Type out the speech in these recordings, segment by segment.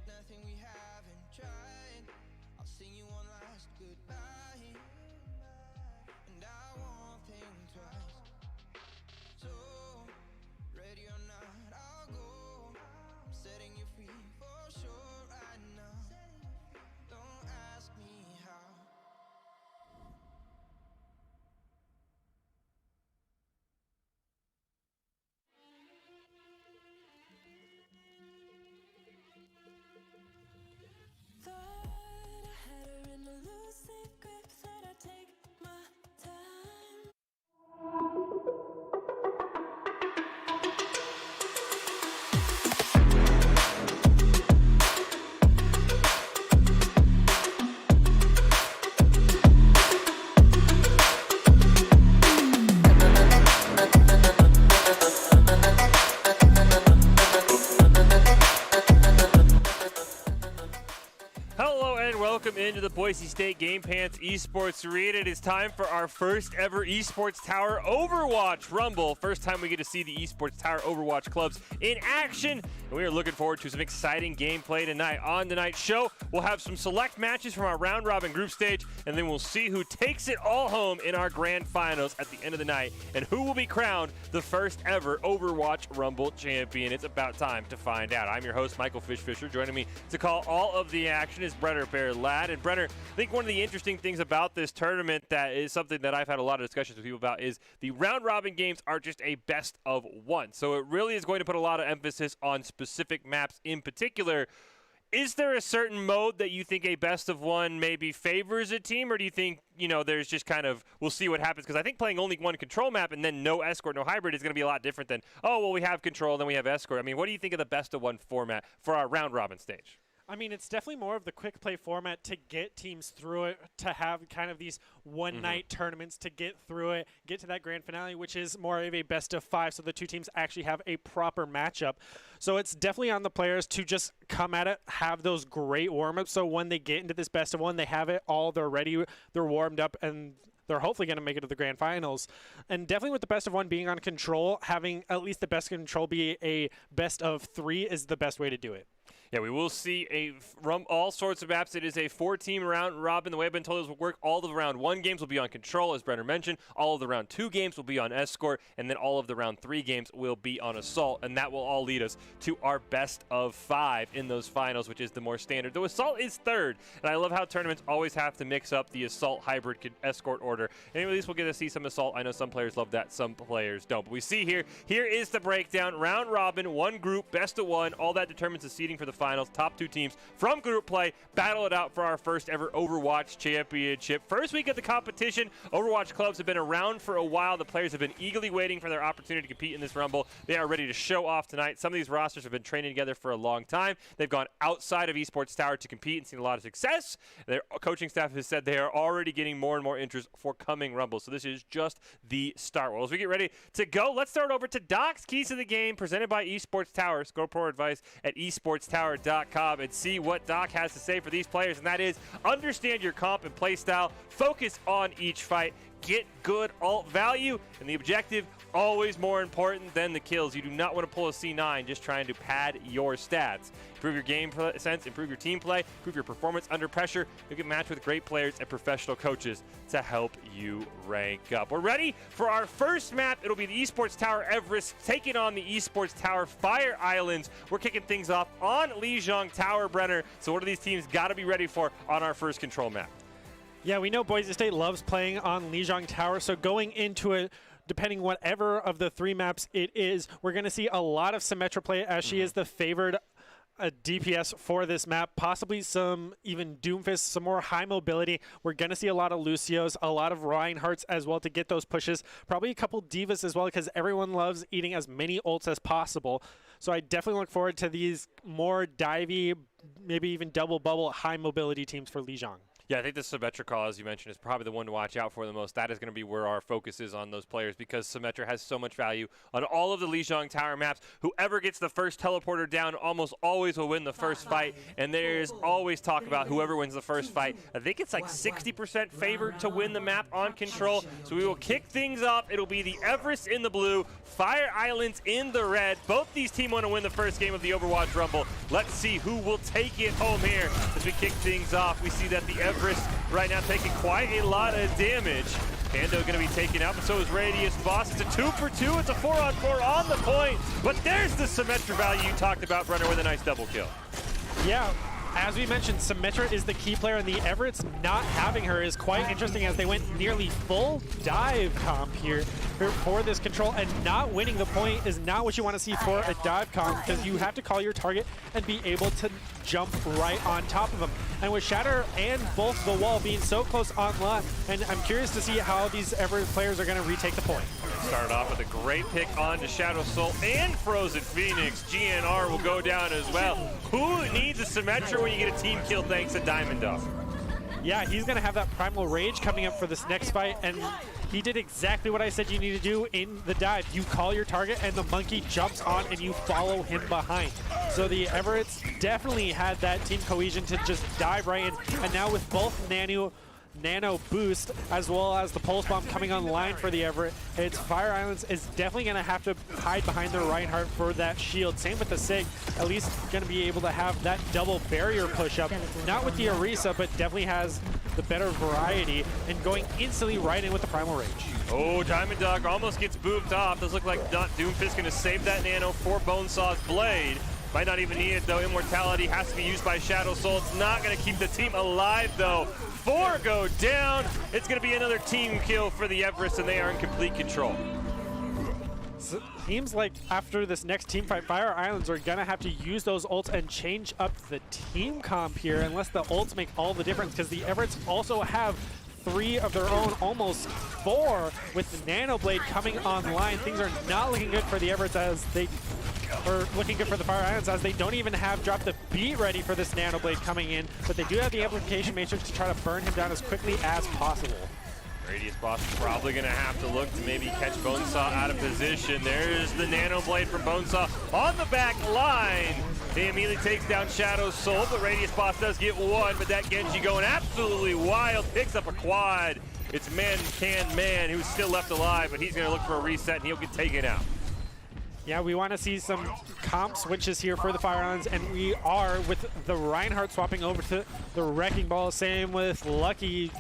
Nothing we haven't tried. I'll sing you one last goodbye, and I won't think twice. So, ready or not, I'll go. I'm setting you free for sure right now. Don't ask me how. Welcome into the Boise State Game Pants Esports Arena. It is time for our first ever Esports Tower Overwatch Rumble. First time we get to see the Esports Tower Overwatch clubs in action. And we are looking forward to some exciting gameplay tonight. On tonight's show, we'll have some select matches from our round robin group stage, and then we'll see who takes it all home in our grand finals at the end of the night, and who will be crowned the first ever Overwatch Rumble champion. It's about time to find out. I'm your host, Michael Fisher. Joining me to call all of the action is Brenner Bear Ladd. And Brenner, I think one of the interesting things about this tournament that is something that I've had a lot of discussions with people about is the round robin games are just a best of one. So it really is going to put a lot of emphasis on specific maps in particular. Is there a certain mode that you think a best of one maybe favors a team, or do you think, there's just kind of, we'll see what happens? Because I think playing only one control map and then no escort, no hybrid is going to be a lot different than, we have control, then we have escort. I mean, what do you think of the best of one format for our round robin stage? I mean, it's definitely more of the quick play format to get teams through it, to have kind of these one-night tournaments to get through it, get to that grand finale, which is more of a best of five, so the two teams actually have a proper matchup. So it's definitely on the players to just come at it, have those great warm-ups, so when they get into this best of one, they have it all, they're ready, they're warmed up, and they're hopefully going to make it to the grand finals. And definitely with the best of one being on control, having at least the best control be a best of three is the best way to do it. Yeah, we will see all sorts of maps. It is a 4-team round robin. The way I've been told is will work. All of the round 1 games will be on control, as Brenner mentioned. All of the round 2 games will be on escort, and then all of the round 3 games will be on assault, and that will all lead us to our best of 5 in those finals, which is the more standard. Though assault is third, and I love how tournaments always have to mix up the assault hybrid escort order. And at least we'll get to see some assault. I know some players love that, some players don't. But we see here is the breakdown. Round robin, one group, best of one. All that determines the seeding for the finals. Top 2 teams from group play battle it out for our first ever Overwatch championship. First week of the competition, Overwatch clubs have been around for a while. The players have been eagerly waiting for their opportunity to compete in this Rumble. They are ready to show off tonight. Some of these rosters have been training together for a long time. They've gone outside of Esports Tower to compete and seen a lot of success. Their coaching staff has said they are already getting more and more interest for coming Rumbles. So this is just the start. Well, as we get ready to go, let's throw it over to Doc's Keys to the Game, presented by Esports Tower. Score pro advice at esportstower.com and see what Doc has to say for these players, and that is understand your comp and play style, focus on each fight, get good ult value, and the objective always more important than the kills. You do not want to pull a C9 just trying to pad your stats. Improve your game sense, improve your team play, improve your performance under pressure. You can match with great players and professional coaches to help you rank up. We're ready for our first map. It'll be the Esports Tower Everest taking on the Esports Tower Fire Islands. We're kicking things off on Lijiang Tower, Brenner. So what do these teams got to be ready for on our first control map? Yeah, we know Boise State loves playing on Lijiang Tower, so going into it, depending whatever of the 3 maps it is, we're going to see a lot of Symmetra play as she is the favored a DPS for this map, possibly some even Doomfist, some more high mobility. We're going to see a lot of Lucios, a lot of Reinhardts as well to get those pushes. Probably a couple Divas as well, because everyone loves eating as many ults as possible. So I definitely look forward to these more divey, maybe even double bubble high mobility teams for Lijiang. Yeah, I think the Symmetra call, as you mentioned, is probably the one to watch out for the most. That is going to be where our focus is on those players, because Symmetra has so much value on all of the Lijiang Tower maps. Whoever gets the first teleporter down almost always will win the first fight, and there's always talk about whoever wins the first fight. I think it's like 60% favored to win the map on Control, so we will kick things off. It'll be the Everest in the blue, Fire Islands in the red. Both these teams want to win the first game of the Overwatch Rumble. Let's see who will take it home here as we kick things off. We see that the Everest right now taking quite a lot of damage. Pando going to be taken out, but so is Radius Boss. It's a 2-for-2. It's a 4-on-4 on the point. But there's the Symmetra value you talked about, Brenner, with a nice double kill. Yeah. As we mentioned, Symmetra is the key player, and the Everett's not having her is quite interesting, as they went nearly full dive comp here for this Control, and not winning the point is not what you want to see for a dive comp, because you have to call your target and be able to jump right on top of them. And with Shatter and both the wall being so close on lot, and I'm curious to see how these Everett players are going to retake the point. Started off with a great pick on to Shadow Soul and Frozen Phoenix. GNR will go down as well. Who needs a Symmetra when you get a team kill thanks to Diamond Dog? Yeah, he's going to have that Primal Rage coming up for this next fight, and he did exactly what I said you need to do in the dive. You call your target, and the monkey jumps on, and you follow him behind. So the Everetts definitely had that team cohesion to just dive right in, and now with both Nano boost as well as the Pulse Bomb coming online for the Everett, it's Fire Islands is definitely going to have to hide behind their Reinhardt for that shield. Same with the Sig, at least going to be able to have that double barrier push up. Not with the Orisa, but definitely has the better variety and going instantly right in with the Primal Rage. Oh, Diamond Dog almost gets booped off. Does look like Doomfist going to save that Nano for Bonesaw's Blade. Might not even need it though. Immortality has to be used by Shadow Soul. It's not going to keep the team alive though. 4 go down. It's going to be another team kill for the Everest, and they are in complete control. So seems like after this next team fight, Fire Islands are going to have to use those ults and change up the team comp here, unless the ults make all the difference, because the Everetts also have 3 of their own, almost 4, with the Nano Blade coming online. Things are not looking good for the Everetts, as they are looking good for the Fire Islands, as they don't even have Drop the Beat ready for this Nano Blade coming in, but they do have the Amplification Matrix to try to burn him down as quickly as possible. Radius Boss probably going to have to look to maybe catch Bonesaw out of position. There's the Nano Blade from Bonesaw on the back line. He immediately takes down Shadow Soul, but Radius Boss does get one, but that Genji going absolutely wild, picks up a quad. It's Man, who's still left alive, but he's going to look for a reset, and he'll get taken out. Yeah, we want to see some comp switches here for the Fire Islands, and we are with the Reinhardt swapping over to the Wrecking Ball. Same with Lucky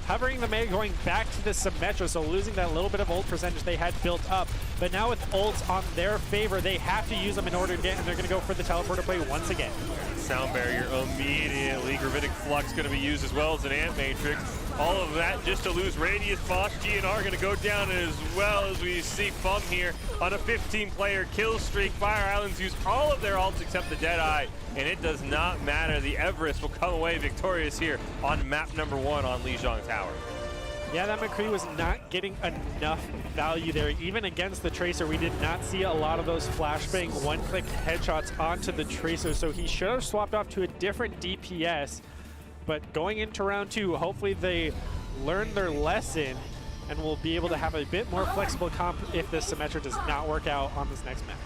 hovering the Mega, going back to the Symmetra, so losing that little bit of ult percentage they had built up. But now with ults on their favor, they have to use them in order to get, and they're going to go for the teleporter play once again. Sound barrier immediately. Gravitic Flux going to be used as well as an Ant Matrix. All of that just to lose Radius Boss. GNR going to go down as well, as we see Fum here on a 15-player kill streak. Fire Islands use all of their ults except the Deadeye, and it does not matter. The Everest will come away victorious here on map number 1 on Lijiang Tower. Yeah, that McCree was not getting enough value there. Even against the Tracer, we did not see a lot of those flashbang one-click headshots onto the Tracer, so he should have swapped off to a different DPS. But going into round 2, hopefully they learn their lesson and will be able to have a bit more flexible comp if this Symmetra does not work out on this next map.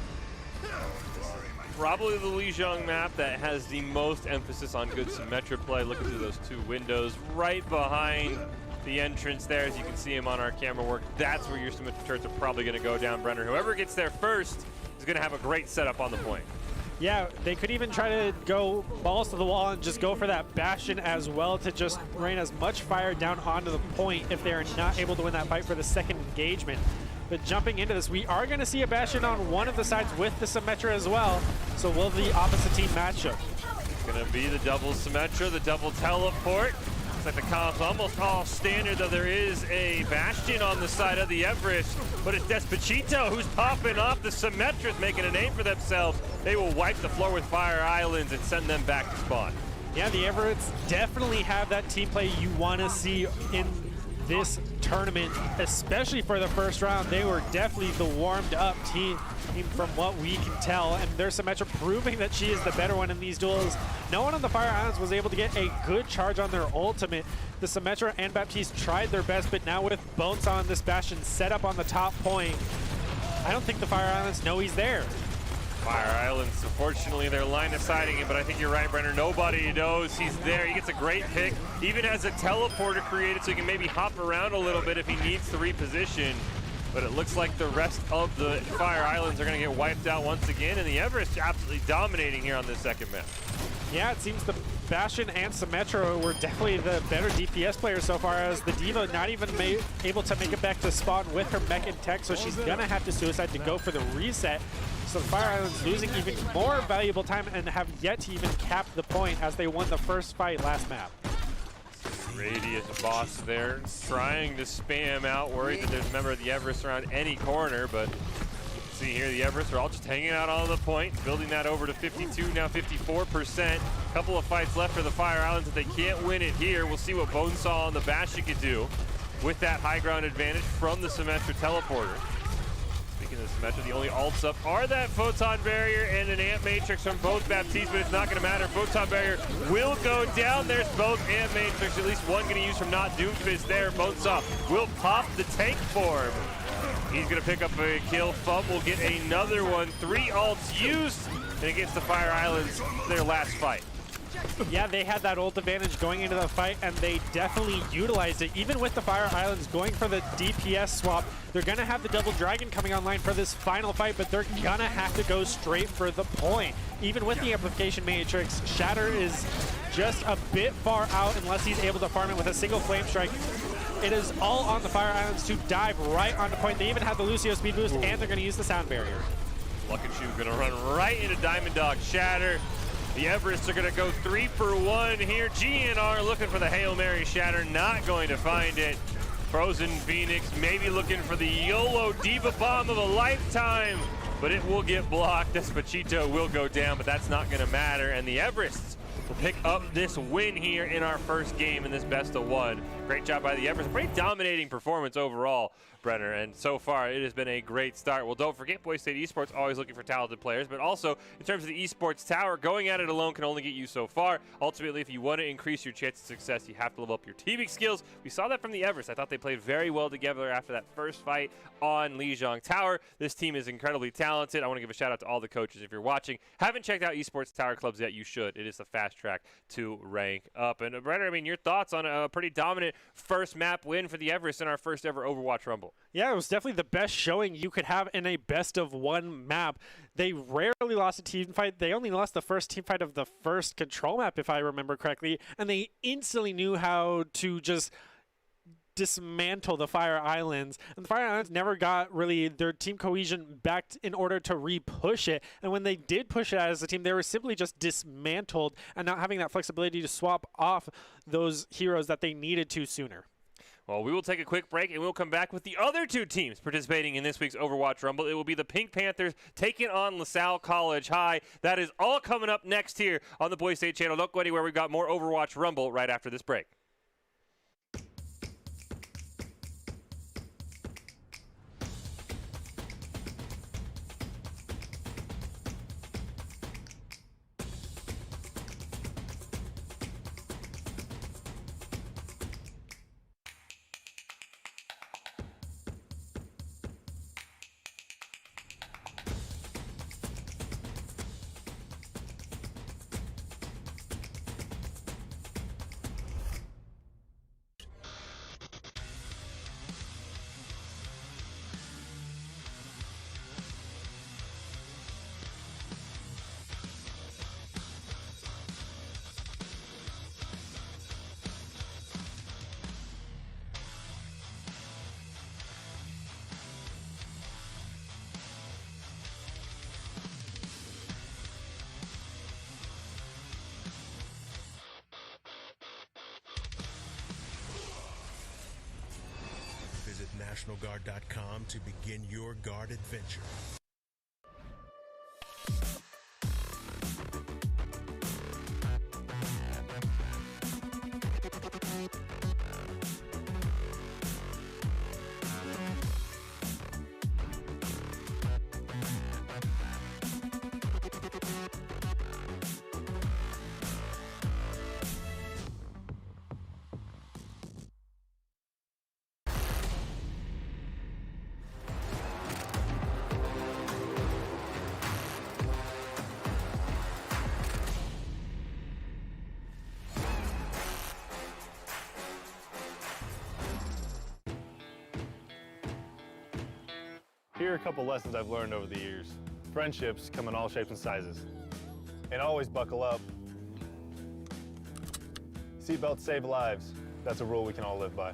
Probably the Lijiang map that has the most emphasis on good Symmetra play. Looking through those 2 windows right behind the entrance there, as you can see him on our camera work. That's where your Symmetra turrets are probably going to go down, Brenner. Whoever gets there first is going to have a great setup on the point. Yeah, they could even try to go balls to the wall and just go for that Bastion as well to just rain as much fire down onto the point if they are not able to win that fight for the second engagement. But jumping into this, we are going to see a Bastion on one of the sides with the Symmetra as well. So will the opposite team match up? It's going to be the double Symmetra, the double teleport. Looks like the comp's almost all standard, though there is a Bastion on the side of the Everest, but it's Despacito who's popping off. The Symmetra's making a name for themselves. They will wipe the floor with Fire Islands and send them back to spawn. Yeah, the Everett's definitely have that team play you want to see in this tournament, especially for the first round. They were definitely the warmed up team from what we can tell, and there's Symmetra proving that she is the better one in these duels. No one on the Fire Islands was able to get a good charge on their ultimate. The Symmetra and Baptiste tried their best, but now with Bonesaw on this Bastion set up on the top point, I don't think the Fire Islands know he's there. Fire Islands, unfortunately, they're line-of-sighting him, but I think you're right, Brenner. Nobody knows he's there. He gets a great pick, even has a teleporter created so he can maybe hop around a little bit if he needs to reposition. But it looks like the rest of the Fire Islands are going to get wiped out once again, and the Everest absolutely dominating here on this second map. Yeah, it seems the Bastion and Symmetra were definitely the better DPS players so far, as the Diva not even able to make it back to spawn with her mech and tech, so she's going to have to suicide to go for the reset. So the Fire Islands losing even more valuable time and have yet to even cap the point as they won the first fight last map. Radius boss there, trying to spam out, worried that there's a member of the Everest around any corner, but you can see here the Everest are all just hanging out on the point, building that over to 52, now 54%. Couple of fights left for the Fire Islands. If they can't win it here, we'll see what Bonesaw and the Bastion can do with that high ground advantage from the Symmetra teleporter. Speaking of Symmetra, the only ults up are that Photon Barrier and an Amp Matrix from both Baptiste, but it's not going to matter. Photon Barrier will go down. There's both Amp Matrix, at least one going to use from not Doomfist there. Bonesaw will pop the tank form. He's going to pick up a kill. Fub will get another one. 3 ults used, and against the Fire Islands, their last fight. Yeah, they had that ult advantage going into the fight, and they definitely utilized it. Even with the Fire Islands going for the DPS swap, they're going to have the Double Dragon coming online for this final fight, but they're going to have to go straight for the point. Even with the Amplification Matrix, Shatter is just a bit far out unless he's able to farm it with a single Flame Strike. It is all on the Fire Islands to dive right on the point. They even have the Lucio speed boost, and they're going to use the Sound Barrier. Luckenshoe going to run right into Diamond Dog Shatter. The Everests are going to go 3 for 1 here. GNR looking for the Hail Mary Shatter, not going to find it. Frozen Phoenix maybe looking for the YOLO Diva Bomb of a lifetime, but it will get blocked. Despacito will go down, but that's not going to matter. And the Everests will pick up this win here in our first game in this best of 1. Great job by the Everests. Pretty dominating performance overall, Brenner, and so far it has been a great start. Well, don't forget, Boise State Esports always looking for talented players, but also in terms of the esports tower, going at it alone can only get you so far. Ultimately, if you want to increase your chance of success, you have to level up your teaming skills. We saw that from the Everest. I thought they played very well together after that first fight on Lijiang Tower. This team is incredibly talented. I want to give a shout out to all the coaches. If you're watching, haven't checked out esports tower clubs yet, you should. It is the fast track to rank up. And Brenner, I mean, your thoughts on a pretty dominant first map win for the Everest in our first ever Overwatch Rumble? Yeah, it was definitely the best showing you could have in a best of 1 map. They rarely lost a team fight. They only lost the first team fight of the first control map, if I remember correctly, and they instantly knew how to just dismantle the Fire Islands. And the Fire Islands never got really their team cohesion back in order to re-push it. And when they did push it as a team, they were simply just dismantled and not having that flexibility to swap off those heroes that they needed to sooner. Well, we will take a quick break, and we'll come back with the other 2 teams participating in this week's Overwatch Rumble. It will be the Pink Panthers taking on LaSalle College High. That is all coming up next here on the Boise State channel. Don't go anywhere. We've got more Overwatch Rumble right after this break. NationalGuard.com to begin your Guard adventure. Here are a couple lessons I've learned over the years. Friendships come in all shapes and sizes. And always buckle up. Seatbelts save lives. That's a rule we can all live by.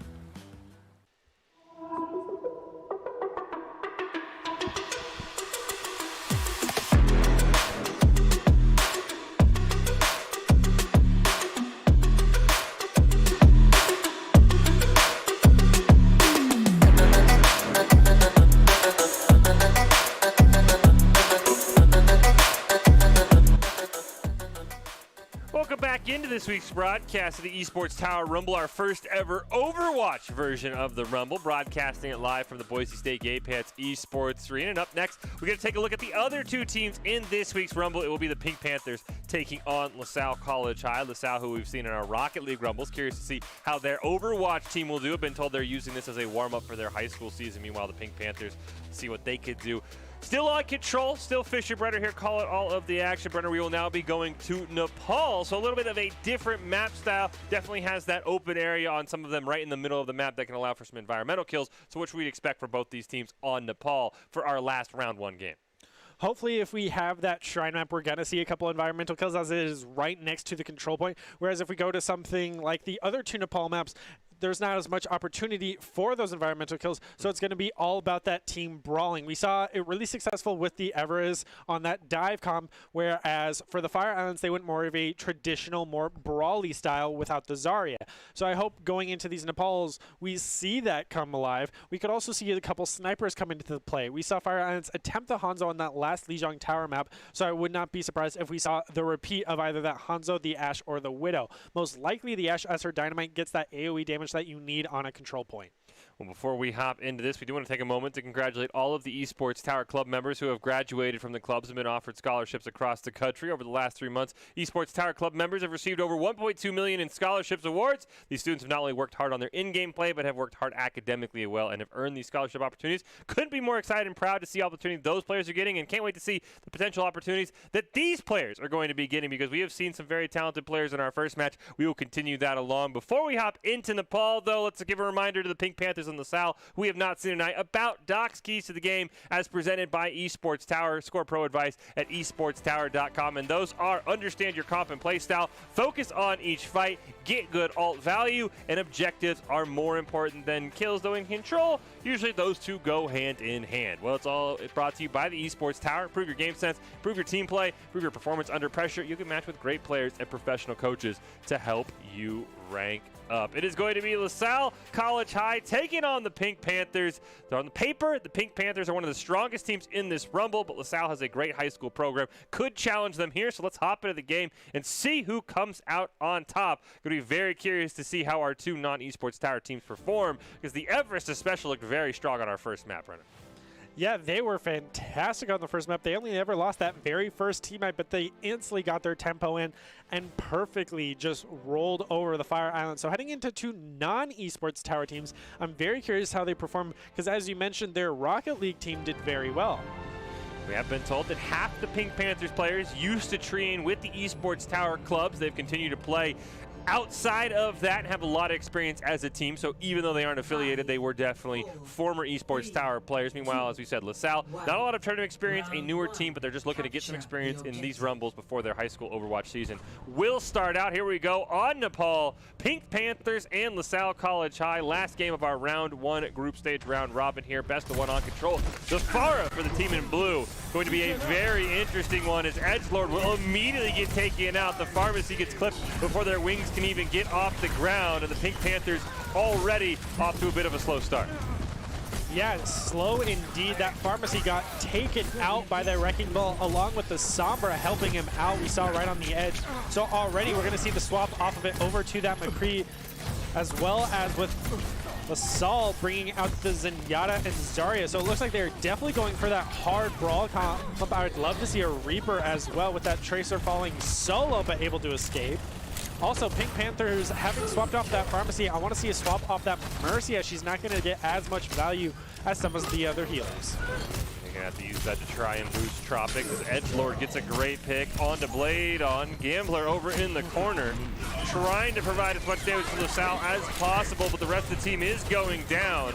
Welcome back into this week's broadcast of the Esports Tower Rumble, our first ever Overwatch version of the Rumble, broadcasting it live from the Boise State Esports Arena. And up next, we're going to take a look at the other two teams in this week's Rumble. It will be the Pink Panthers taking on LaSalle College High. LaSalle, who we've seen in our Rocket League Rumbles. Curious to see how their Overwatch team will do. I've been told they're using this as a warm-up for their high school season. Meanwhile, the Pink Panthers see what they could do. Still on control, still Fisher Brenner here, call it all of the action. Brenner, we will now be going to Nepal, so a little bit of a different map style. Definitely has that open area on some of them right in the middle of the map that can allow for some environmental kills, so which we'd expect for both these teams on Nepal for our last round one game. Hopefully, if we have that shrine map, we're going to see a couple environmental kills as it is right next to the control point. Whereas if we go to something like the other two Nepal maps, there's not as much opportunity for those environmental kills, so it's going to be all about that team brawling. We saw it really successful with the Everest on that dive comp, whereas for the Fire Islands, they went more of a traditional, more brawly style without the Zarya. So I hope going into these Nepals, we see that come alive. We could also see a couple snipers come into the play. We saw Fire Islands attempt the Hanzo on that last Lijiang Tower map, so I would not be surprised if we saw the repeat of either that Hanzo, the Ashe, or the Widow. Most likely, the Ashe as her Dynamite gets that AoE damage that you need on a control point. Well, before we hop into this, we do want to take a moment to congratulate all of the Esports Tower Club members who have graduated from the clubs and been offered scholarships across the country over the last 3 months. Esports Tower Club members have received over $1.2 million in scholarships awards. These students have not only worked hard on their in-game play, but have worked hard academically as well and have earned these scholarship opportunities. Couldn't be more excited and proud to see opportunities those players are getting, and can't wait to see the potential opportunities that these players are going to be getting, because we have seen some very talented players in our first match. We will continue that along. Before we hop into Nepal, though, let's give a reminder to the Pink Panthers and LaSalle we have not seen tonight about Doc's keys to the game as presented by Esports Tower. Score pro advice at esportstower.com, and those are: understand your comp and play style, focus on each fight, get good ult value, and objectives are more important than kills, though in control, usually those two go hand in hand. Well, it's brought to you by the Esports Tower. Improve your game sense, improve your team play, improve your performance under pressure. You can match with great players and professional coaches to help you rank up. It is going to be LaSalle College High taking on the Pink Panthers. They're on the paper, the Pink Panthers are one of the strongest teams in this Rumble, but LaSalle has a great high school program. Could challenge them here, so let's hop into the game and see who comes out on top. Going to be very curious to see how our two non-Esports Tower teams perform, because the Everest especially looked very strong on our first map, Brennan. Yeah, they were fantastic on the first map. They only ever lost that very first teammate, but they instantly got their tempo in and perfectly just rolled over the Fire Island. So heading into two non-esports tower teams, I'm very curious how they perform, because as you mentioned, their Rocket League team did very well. We have been told that half the Pink Panthers players used to train with the Esports Tower clubs. They've continued to play outside of that and have a lot of experience as a team. So even though they aren't affiliated, they were definitely former Esports Tower players. Meanwhile, as we said, LaSalle, not a lot of tournament experience, a newer team, but they're just looking to get some experience in these Rumbles before their high school Overwatch season will start out. Here we go on Nepal. Pink Panthers and LaSalle College High. Last game of our round one group stage round robin here. Best of one on control. The Farah for the team in blue. Going to be a very interesting one as Edgelord will immediately get taken out. The Pharmacy gets clipped before their wings can even get off the ground, and the Pink Panthers already off to a bit of a slow start. Yeah, slow indeed. That pharmacy got taken out by that Wrecking Ball along with the Sombra helping him out. We saw right on the edge. So already we're going to see the swap off of it over to that McCree, as well as with LaSalle bringing out the Zenyatta and Zarya. So it looks like they're definitely going for that hard brawl comp. I would love to see a Reaper as well with that Tracer falling solo but able to escape. Also, Pink Panthers having swapped off that Pharmacy. I want to see a swap off that Mercy as she's not going to get as much value as some of the other healers. They're going to have to use that to try and boost Tropic as Edgelord gets a great pick onto Blade on Gambler over in the corner. Trying to provide as much damage to LaSalle as possible, but the rest of the team is going down.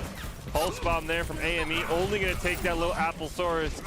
Pulse Bomb there from AME, only going to take that little Applesauce's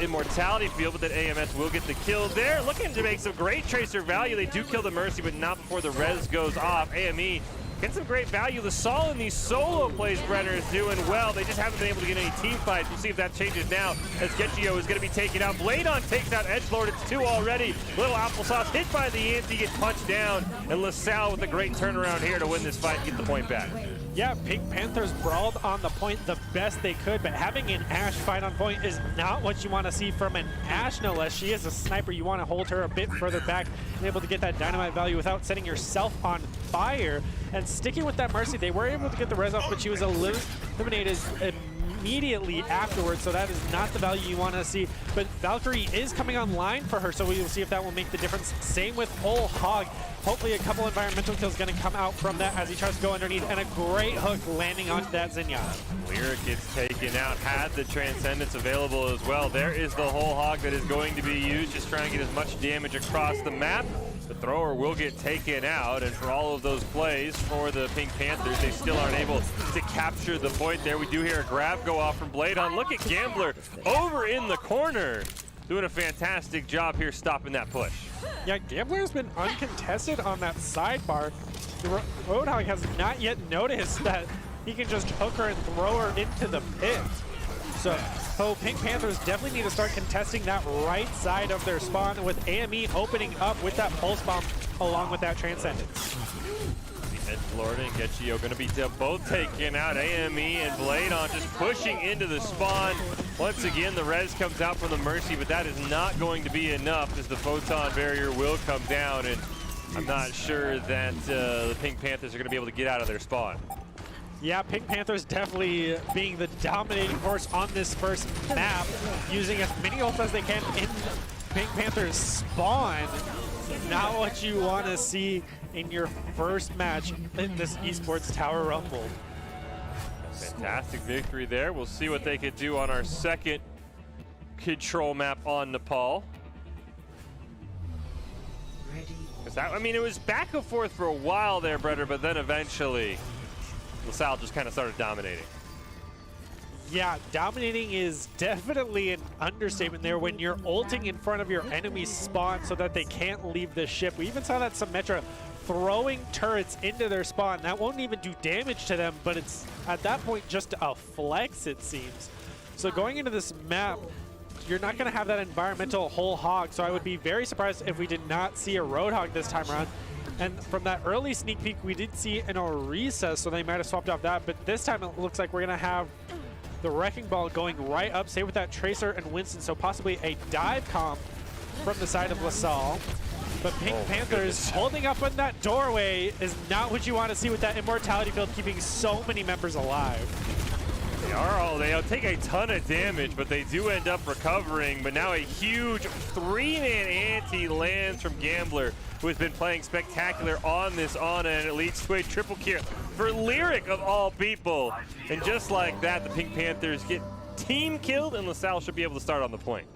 Immortality Field, but then AMS will get the kill there. Looking to make some great Tracer value. They do kill the Mercy, but not before the res goes off. AME getting some great value. LaSalle in these solo plays, Brenner, is doing well. They just haven't been able to get any team fights. We'll see if that changes now as Getchio is going to be taken out. Bladon takes out Edgelord. It's 2 already. Little Applesauce hit by the Anti, gets punched down. And LaSalle with a great turnaround here to win this fight and get the point back. Yeah, Pink Panthers brawled on the point the best they could, but having an Ashe fight on point is not what you want to see from an Ashe, no less. She is a sniper. You want to hold her a bit further back and able to get that dynamite value without setting yourself on fire. And sticking with that Mercy, they were able to get the res off, but she was eliminated immediately afterwards, so that is not the value you want to see. But Valkyrie is coming online for her, so we will see if that will make the difference. Same with Whole Hog. Hopefully a couple environmental kills going to come out from that as he tries to go underneath, and a great hook landing onto that Zenyatta. Lyric gets taken out, had the Transcendence available as well. There is the Whole Hog that is going to be used, just trying to get as much damage across the map. The thrower will get taken out, and for all of those plays for the Pink Panthers, they still aren't able to capture the point there. We do hear a grab go off from Bladon. Look at Gambler over in the corner, doing a fantastic job here stopping that push. Yeah, Gambler's been uncontested on that sidebar. The Roadhog has not yet noticed that he can just hook her and throw her into the pit. So Pink Panthers definitely need to start contesting that right side of their spawn, with AME opening up with that Pulse Bomb along with that Transcendence. Edgelord and Getchio going to be both taken out. AME and Bladon just pushing into the spawn. Once again, the res comes out from the Mercy, but that is not going to be enough as the Photon Barrier will come down, and I'm not sure that the Pink Panthers are going to be able to get out of their spawn. Yeah, Pink Panthers definitely being the dominating force on this first map, using as many ults as they can in Pink Panthers spawn. Not what you want to see in your first match in this Esports Tower Rumble. Fantastic victory there. We'll see what they could do on our second control map on Nepal. I mean, it was back and forth for a while there, Brenner, but then eventually LaSalle just kind of started dominating. Yeah, dominating is definitely an understatement there when you're ulting in front of your enemy's spawn so that they can't leave the ship. We even saw that Symmetra throwing turrets into their spawn. That won't even do damage to them, but it's at that point just a flex, it seems. So going into this map, you're not going to have that environmental Whole Hog, so I would be very surprised if we did not see a Roadhog this time around. And from that early sneak peek, we did see an Orisa, so they might have swapped off that, but this time it looks like we're going to have the Wrecking Ball going right up, same with that Tracer and Winston, so possibly a dive comp from the side of LaSalle. But Pink Panthers holding up in that doorway is not what you want to see with that Immortality Field, keeping so many members alive. They'll take a ton of damage, but they do end up recovering. But now a huge 3-man anti lands from Gambler, who has been playing spectacular on this Ana, and it leads to a triple kill for Lyric of all people. And just like that, the Pink Panthers get team killed, and LaSalle should be able to start on the point.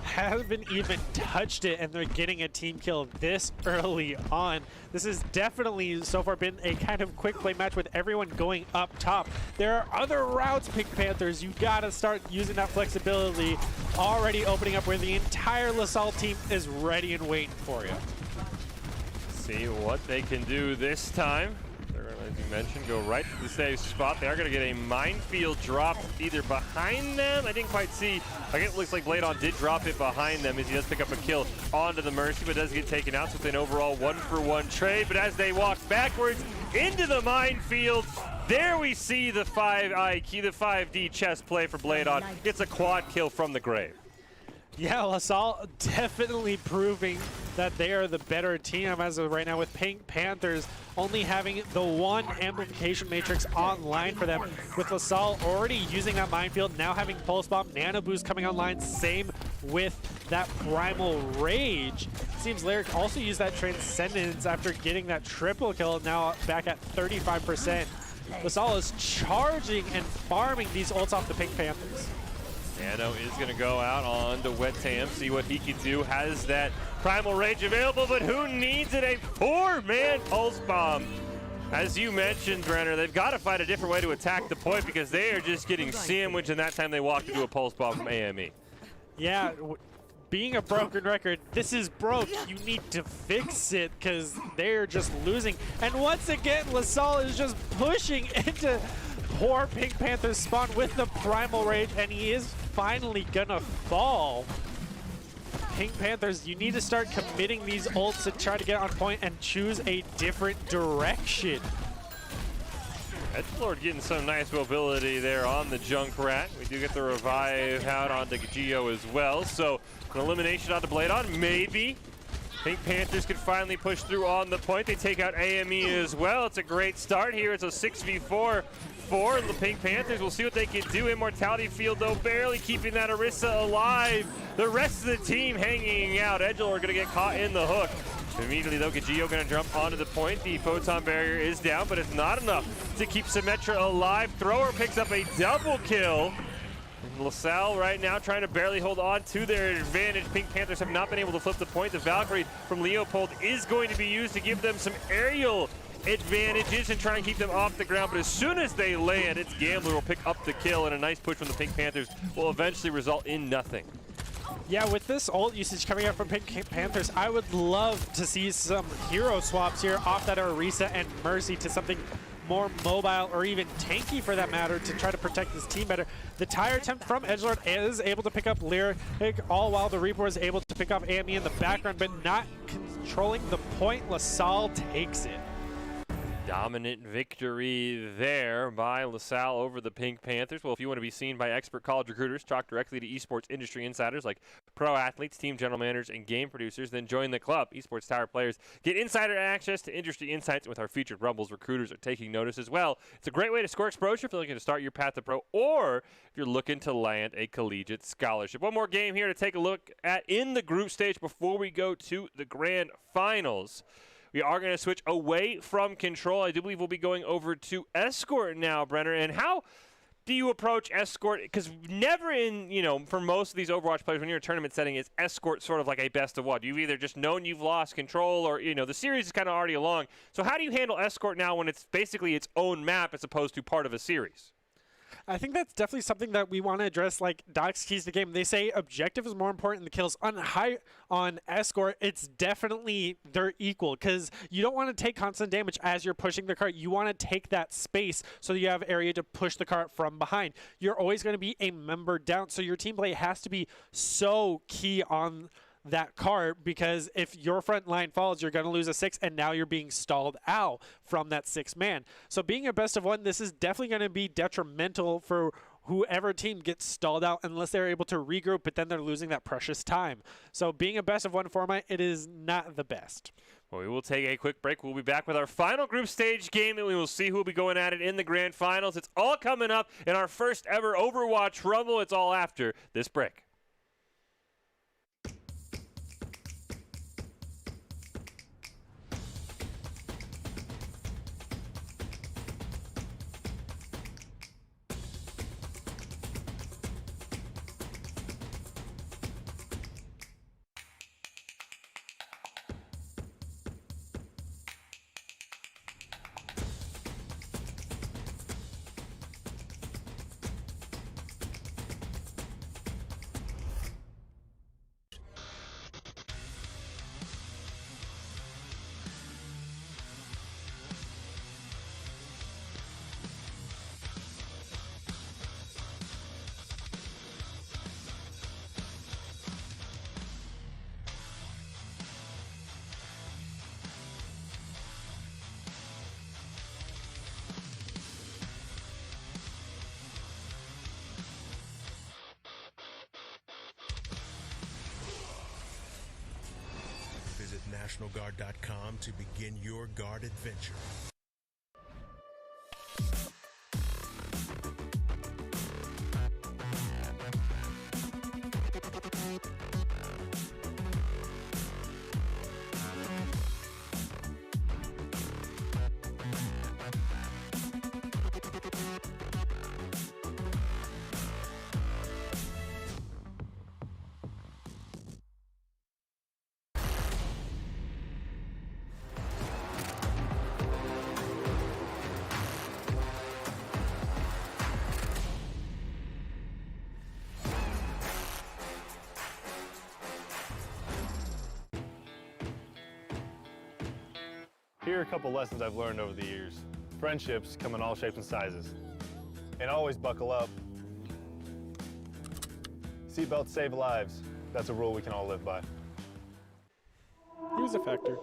Haven't even touched it, and they're getting a team kill this early on. This has definitely so far been a kind of quick play match with everyone going up top. There are other routes, Pink Panthers. You gotta start using that flexibility, already opening up where the entire LaSalle team is ready and waiting for you. See what they can do this time. They're going to, as you mentioned, go right to the safe spot. They are going to get a minefield drop either behind them. I didn't quite see. I guess it looks like Bladon did drop it behind them as he does pick up a kill onto the Mercy, but does get taken out. So it's an overall 1-for-1 trade. But as they walk backwards into the minefield, There we see the 5 IQ, the 5D chess play for Blade On. It's a quad kill from the grave. Yeah, LaSalle definitely proving that they are the better team as of right now, with Pink Panthers only having the one amplification matrix online for them, with LaSalle already using that minefield, now having Pulse Bomb, Nano Boost coming online, same with that Primal Rage. Seems Lyric also used that Transcendence after getting that triple kill, now back at 35%. LaSalle is charging and farming these ults off the Pink Panthers. Nano is going to go out on to Wet Tam, see what he can do. Has that Primal Rage available, but who needs it? A 4-man Pulse Bomb. As you mentioned, Brenner, they've got to find a different way to attack the point because they are just getting sandwiched, and that time they walked into a Pulse Bomb from AME. Yeah, being a broken record, this is broke. You need to fix it because they're just losing. And once again, LaSalle is just pushing into poor Pink Panther's spawn with the Primal Rage, and he is finally gonna fall. Pink Panthers, you need to start committing these ults to try to get on point and choose a different direction. Edgelord getting some nice mobility there on the Junkrat. We do get the revive out onto Gio as well, so an elimination onto Blade On, maybe. Pink Panthers can finally push through on the point. They take out AME as well. It's a great start here. It's a 6v4 for the Pink Panthers. We'll see what they can do. Immortality Field, though, barely keeping that Orisa alive. The rest of the team hanging out. Edgelord going to get caught in the hook. Immediately, though, Gio going to jump onto the point. The Photon Barrier is down, but it's not enough to keep Symmetra alive. Thrower picks up a double kill. LaSalle right now trying to barely hold on to their advantage. Pink Panthers have not been able to flip the point. The Valkyrie from Leopold is going to be used to give them some aerial advantages and try and keep them off the ground. But as soon as they land, it's Gambler will pick up the kill, and a nice push from the Pink Panthers will eventually result in nothing. Yeah, with this ult usage coming out from Pink Panthers, I would love to see some hero swaps here off that Orisa and Mercy to something more mobile or even tanky for that matter to try to protect this team better. The tire attempt from Edgelord is able to pick up Lyric, all while the Reaper is able to pick up AME in the background, but not controlling the point. LaSalle takes it. Dominant victory there by LaSalle over the Pink Panthers. Well, if you want to be seen by expert college recruiters, talk directly to esports industry insiders like pro athletes, team general managers, and game producers, then join the club. Esports Tower players get insider access to industry insights, and with our featured Rumbles, recruiters are taking notice as well. It's a great way to score exposure if you're looking to start your path to pro, or if you're looking to land a collegiate scholarship. One more game here to take a look at in the group stage before we go to the grand finals. We are going to switch away from Control. I do believe we'll be going over to Escort now, Brenner. And how do you approach Escort? Because never in, for most of these Overwatch players, when you're in a tournament setting, is Escort sort of like a best of what? You've either just known you've lost Control or, the series is kind of already along. So how do you handle Escort now when it's basically its own map as opposed to part of a series? I think that's definitely something that we want to address, like Doc's keys to the game. They say objective is more important than the kills. On Escort, it's definitely they're equal because you don't want to take constant damage as you're pushing the cart. You want to take that space so you have area to push the cart from behind. You're always going to be a member down, so your team play has to be so key on that cart, because if your front line falls, you're going to lose a 6, and now you're being stalled out from that 6-man. So being a best of 1, this is definitely going to be detrimental for whoever team gets stalled out unless they're able to regroup, but then they're losing that precious time. So being a best of 1 format, it is not the best. Well, we will take a quick break. We'll be back with our final group stage game, and we will see who will be going at it in the grand finals. It's all coming up in our first ever Overwatch Rumble. It's all after this break. ProfessionalGuard.com to begin your guard adventure. Here are a couple lessons I've learned over the years. Friendships come in all shapes and sizes. And always buckle up. Seatbelts save lives. That's a rule we can all live by. Here's a factor.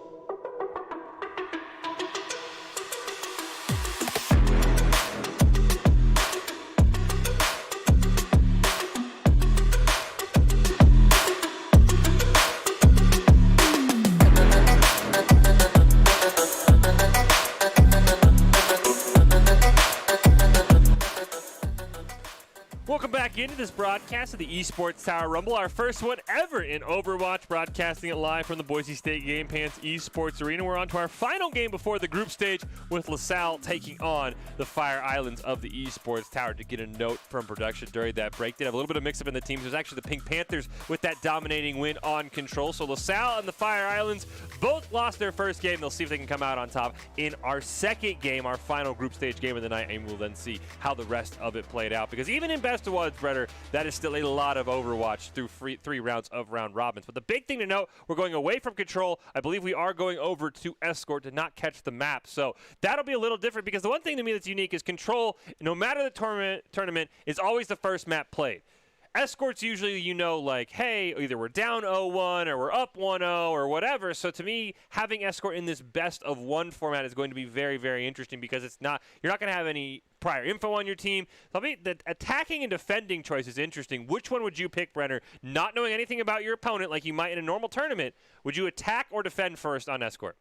Welcome back into this broadcast of the Esports Tower Rumble, our first one ever in Overwatch, broadcasting it live from the Boise State Game Pants Esports Arena. We're on to our final game before the group stage with LaSalle taking on the Fire Islands of the Esports Tower. To get a note from production during that break, did have a little bit of mix-up in the teams. It was actually the Pink Panthers with that dominating win on Control. So LaSalle and the Fire Islands both lost their first game. They'll see if they can come out on top in our second game, our final group stage game of the night, and we'll then see how the rest of it played out. Because even in best of ones, Brenner, that is still a lot of Overwatch through three rounds of round robins. But the big thing to note, we're going away from Control. I believe we are going over to Escort to not catch the map. So that'll be a little different, because the one thing to me that's unique is Control, no matter the tournament, is always the first map played. Escorts usually, like, hey, either we're down 0-1 or we're up 1-0 or whatever. So to me, having Escort in this best of one format is going to be very, very interesting, because you're not going to have any prior info on your team. So the attacking and defending choice is interesting. Which one would you pick, Brenner? Not knowing anything about your opponent like you might in a normal tournament, would you attack or defend first on Escort?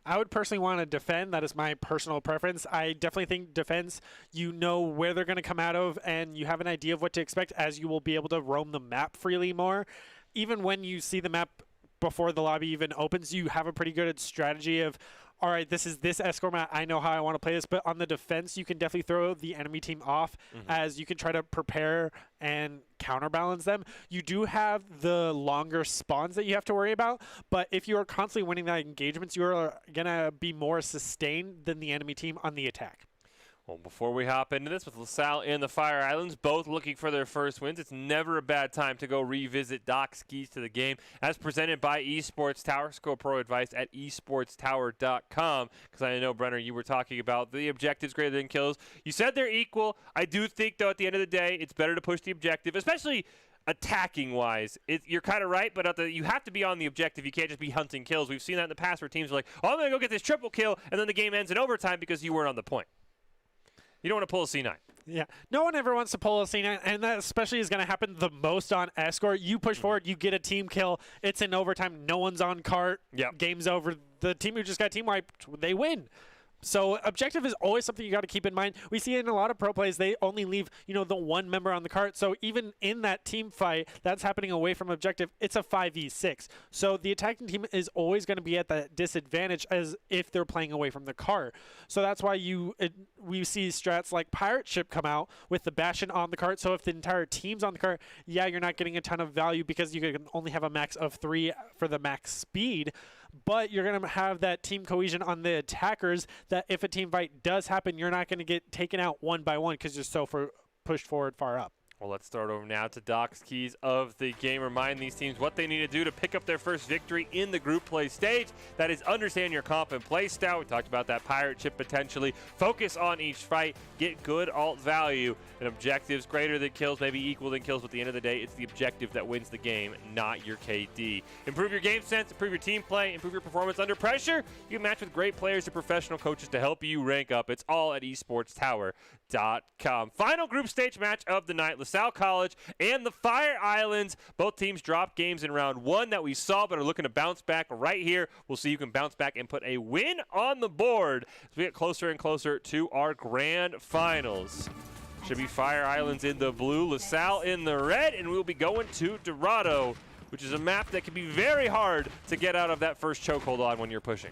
I would personally want to defend. That is my personal preference. I definitely think defense, you know where they're going to come out of, and you have an idea of what to expect, as you will be able to roam the map freely more. Even when you see the map before the lobby even opens, you have a pretty good strategy of, all right, this is this Escort map. I know how I want to play this. But on the defense, you can definitely throw the enemy team off, as you can try to prepare and counterbalance them. You do have the longer spawns that you have to worry about. But if you are constantly winning that engagements, you are going to be more sustained than the enemy team on the attack. Well, before we hop into this with LaSalle and the Fire Islands, both looking for their first wins, it's never a bad time to go revisit Doc's keys to the game, as presented by Esports Tower. Score pro advice at esportstower.com, because I know, Brenner, you were talking about the objectives greater than kills. You said they're equal. I do think, though, at the end of the day, it's better to push the objective, especially attacking-wise. You're kind of right, but you have to be on the objective. You can't just be hunting kills. We've seen that in the past where teams are like, oh, I'm going to go get this triple kill, and then the game ends in overtime because you weren't on the point. You don't want to pull a C9. Yeah, no one ever wants to pull a C9, and that especially is going to happen the most on Escort. You push forward, you get a team kill, it's in overtime, no one's on cart, game's over. The team who just got team wiped, they win. So objective is always something you got to keep in mind. We see in a lot of pro plays, they only leave, the one member on the cart. So even in that team fight that's happening away from objective, it's a 5v6. So the attacking team is always going to be at that disadvantage as if they're playing away from the cart. So that's why we see strats like Pirate Ship come out with the Bastion on the cart. So if the entire team's on the cart, you're not getting a ton of value because you can only have a max of 3 for the max speed. But you're going to have that team cohesion on the attackers that if a team fight does happen, you're not going to get taken out one by one because you're so pushed forward far up. Well, let's start over now to Doc's keys of the game. Remind these teams what they need to do to pick up their first victory in the group play stage. That is, understand your comp and play style. We talked about that Pirate Ship potentially. Focus on each fight. Get good ult value and objectives greater than kills, maybe equal than kills. But at the end of the day, it's the objective that wins the game, not your KD. Improve your game sense, improve your team play, improve your performance under pressure. You can match with great players and professional coaches to help you rank up. It's all at esportstower.com. Final group stage match of the night. LaSalle College and the Fire Islands. Both teams dropped games in round 1 that we saw, but are looking to bounce back right here. We'll see who can bounce back and put a win on the board as we get closer and closer to our grand finals. Should be Fire Islands in the blue, LaSalle in the red, and we'll be going to Dorado, which is a map that can be very hard to get out of that first chokehold on when you're pushing.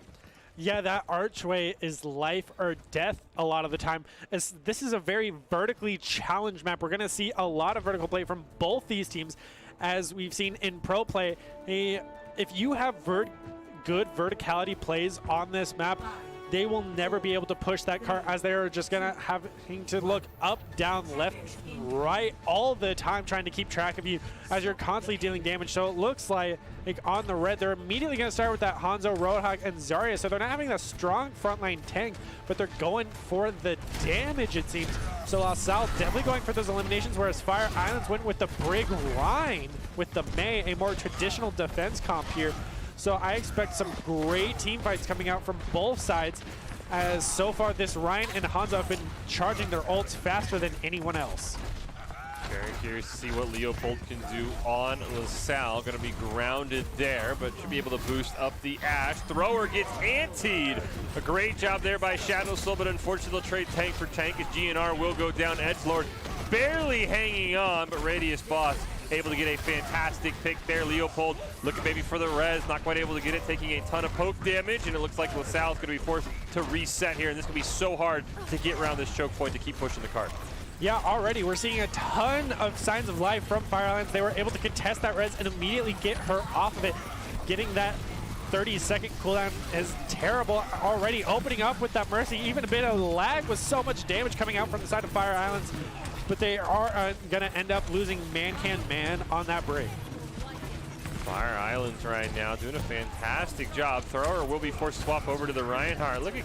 Yeah, that archway is life or death a lot of the time. As this is a very vertically challenged map. We're going to see a lot of vertical play from both these teams, as we've seen in pro play. If you have good verticality plays on this map, they will never be able to push that car, as they are just going to having to look up, down, left, right all the time, trying to keep track of you as you're constantly dealing damage. So it looks like on the red, they're immediately going to start with that Hanzo, Roadhog, and Zarya. So they're not having a strong frontline tank, but they're going for the damage, it seems. So LaSalle definitely going for those eliminations, whereas Fire Islands went with the Brig Rhine with the Mei, a more traditional defense comp here. So I expect some great team fights coming out from both sides, as so far this Ryan and Hanzo have been charging their ults faster than anyone else. Very curious to see what Leopold can do on LaSalle. Going to be grounded there, but should be able to boost up the Ash. Thrower gets antied. A great job there by Shadow Soul, but unfortunately they'll trade tank for tank as GNR will go down. Edgelord barely hanging on, but Radius Boss able to get a fantastic pick there. Leopold looking maybe for the res, not quite able to get it, taking a ton of poke damage, and it looks like LaSalle is going to be forced to reset here, and this is going to be so hard to get around this choke point to keep pushing the cart. Yeah, already we're seeing a ton of signs of life from Fire Islands. They were able to contest that res and immediately get her off of it. Getting that 30-second cooldown is terrible. Already opening up with that Mercy, even a bit of lag with so much damage coming out from the side of Fire Islands. But they are going to end up losing man-can-man on that break. Fire Islands right now doing a fantastic job. Thrower will be forced to swap over to the Reinhardt. Look at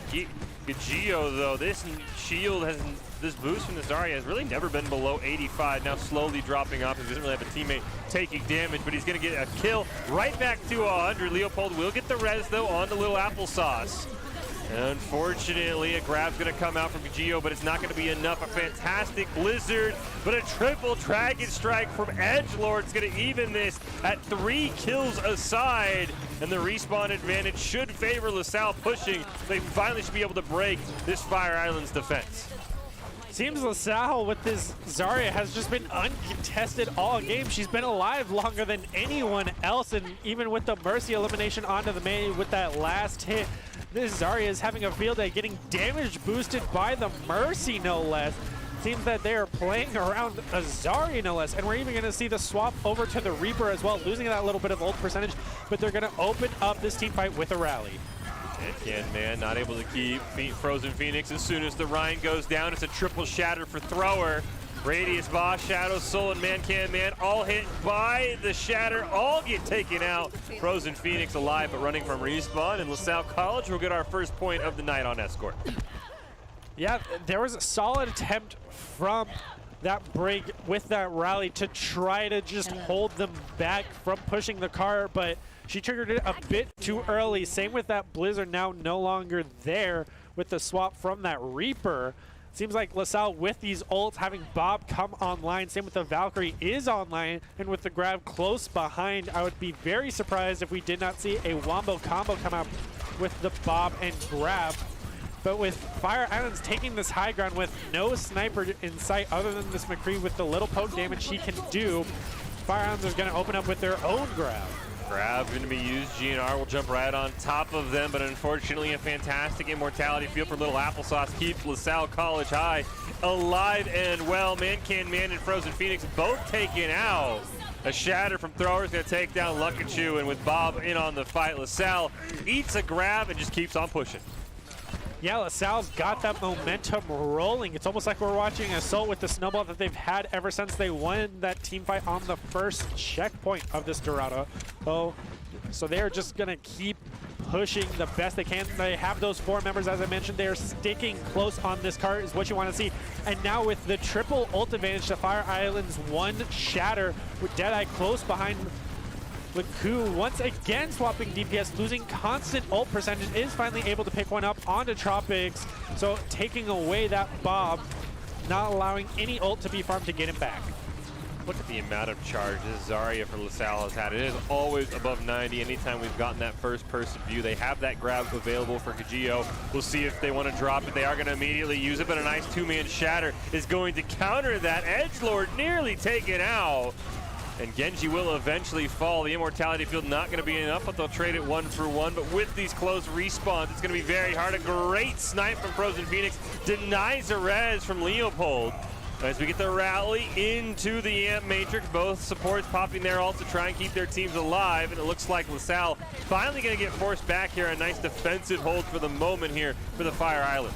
Gio though. This shield has, this boost from the Zarya has really never been below 85. Now slowly dropping off. He doesn't really have a teammate taking damage, but he's going to get a kill right back to 100. Leopold will get the res though on the little applesauce. Unfortunately, a grab's going to come out from Gio, but it's not going to be enough. A fantastic Blizzard, but a triple Dragon Strike from Edgelord is going to even this at 3 kills aside. And the respawn advantage should favor LaSalle pushing. They finally should be able to break this Fire Islands defense. Seems LaSalle with this Zarya has just been uncontested all game. She's been alive longer than anyone else, and even with the Mercy elimination onto the Mei with that last hit, this Zarya is having a field day, getting damage boosted by the Mercy, no less. Seems that they are playing around a Zarya, no less. And we're even going to see the swap over to the Reaper as well, losing that little bit of ult percentage. But they're going to open up this team fight with a rally. Man not able to keep Frozen Phoenix as soon as the Rhine goes down. It's a triple shatter for Thrower. Radius Boss, Shadow Soul, and Man all hit by the shatter, all get taken out. Frozen Phoenix alive but running from respawn, and LaSalle College will get our first point of the night on Escort. Yeah, there was a solid attempt from that Brig with that rally to try to just hold them back from pushing the car, but she triggered it a bit too early. Same with that Blizzard, now no longer there with the swap from that Reaper. Seems like LaSalle with these ults, having Bob come online, same with the Valkyrie is online, and with the grab close behind, I would be very surprised if we did not see a Wombo combo come out with the Bob and grab. But with Fire Islands taking this high ground with no sniper in sight other than this McCree with the little poke damage she can do, Fire Islands is going to open up with their own grab. Grab going to be used. GNR will jump right on top of them, but unfortunately a fantastic immortality field for little applesauce keeps LaSalle College High alive and well. Man and Frozen Phoenix both taken out. A shatter from Thrower is going to take down Lukachu, and with Bob in on the fight, LaSalle eats a grab and just keeps on pushing. Yeah, LaSalle's got that momentum rolling. It's almost like we're watching Assault with the snowball that they've had ever since they won that team fight on the first checkpoint of this Dorado. So they're just going to keep pushing the best they can. They have those 4 members, as I mentioned. They are sticking close on this cart is what you want to see. And now with the triple ult advantage to Fire Island's 1 shatter with Deadeye close behind Laku once again swapping DPS, losing constant ult percentage, is finally able to pick one up onto Tropics. So taking away that Bob, not allowing any ult to be farmed to get him back. look at the amount of charge this Zarya for LaSalle has had. It is always above 90 anytime we've gotten that first-person view. They have that grab available for Kajio. We'll see if they want to drop it. They are going to immediately use it, but a nice two-man shatter is going to counter that. Edgelord nearly taken out. And Genji will eventually fall. The Immortality Field not going to be enough, but they'll trade it 1-for-1. But with these close respawns, it's going to be very hard. A great snipe from Frozen Phoenix denies a res from Leopold. As we get the rally into the Amp Matrix, both supports popping their ults to try and keep their teams alive. And it looks like LaSalle finally going to get forced back here. A nice defensive hold for the moment here for the Fire Islands.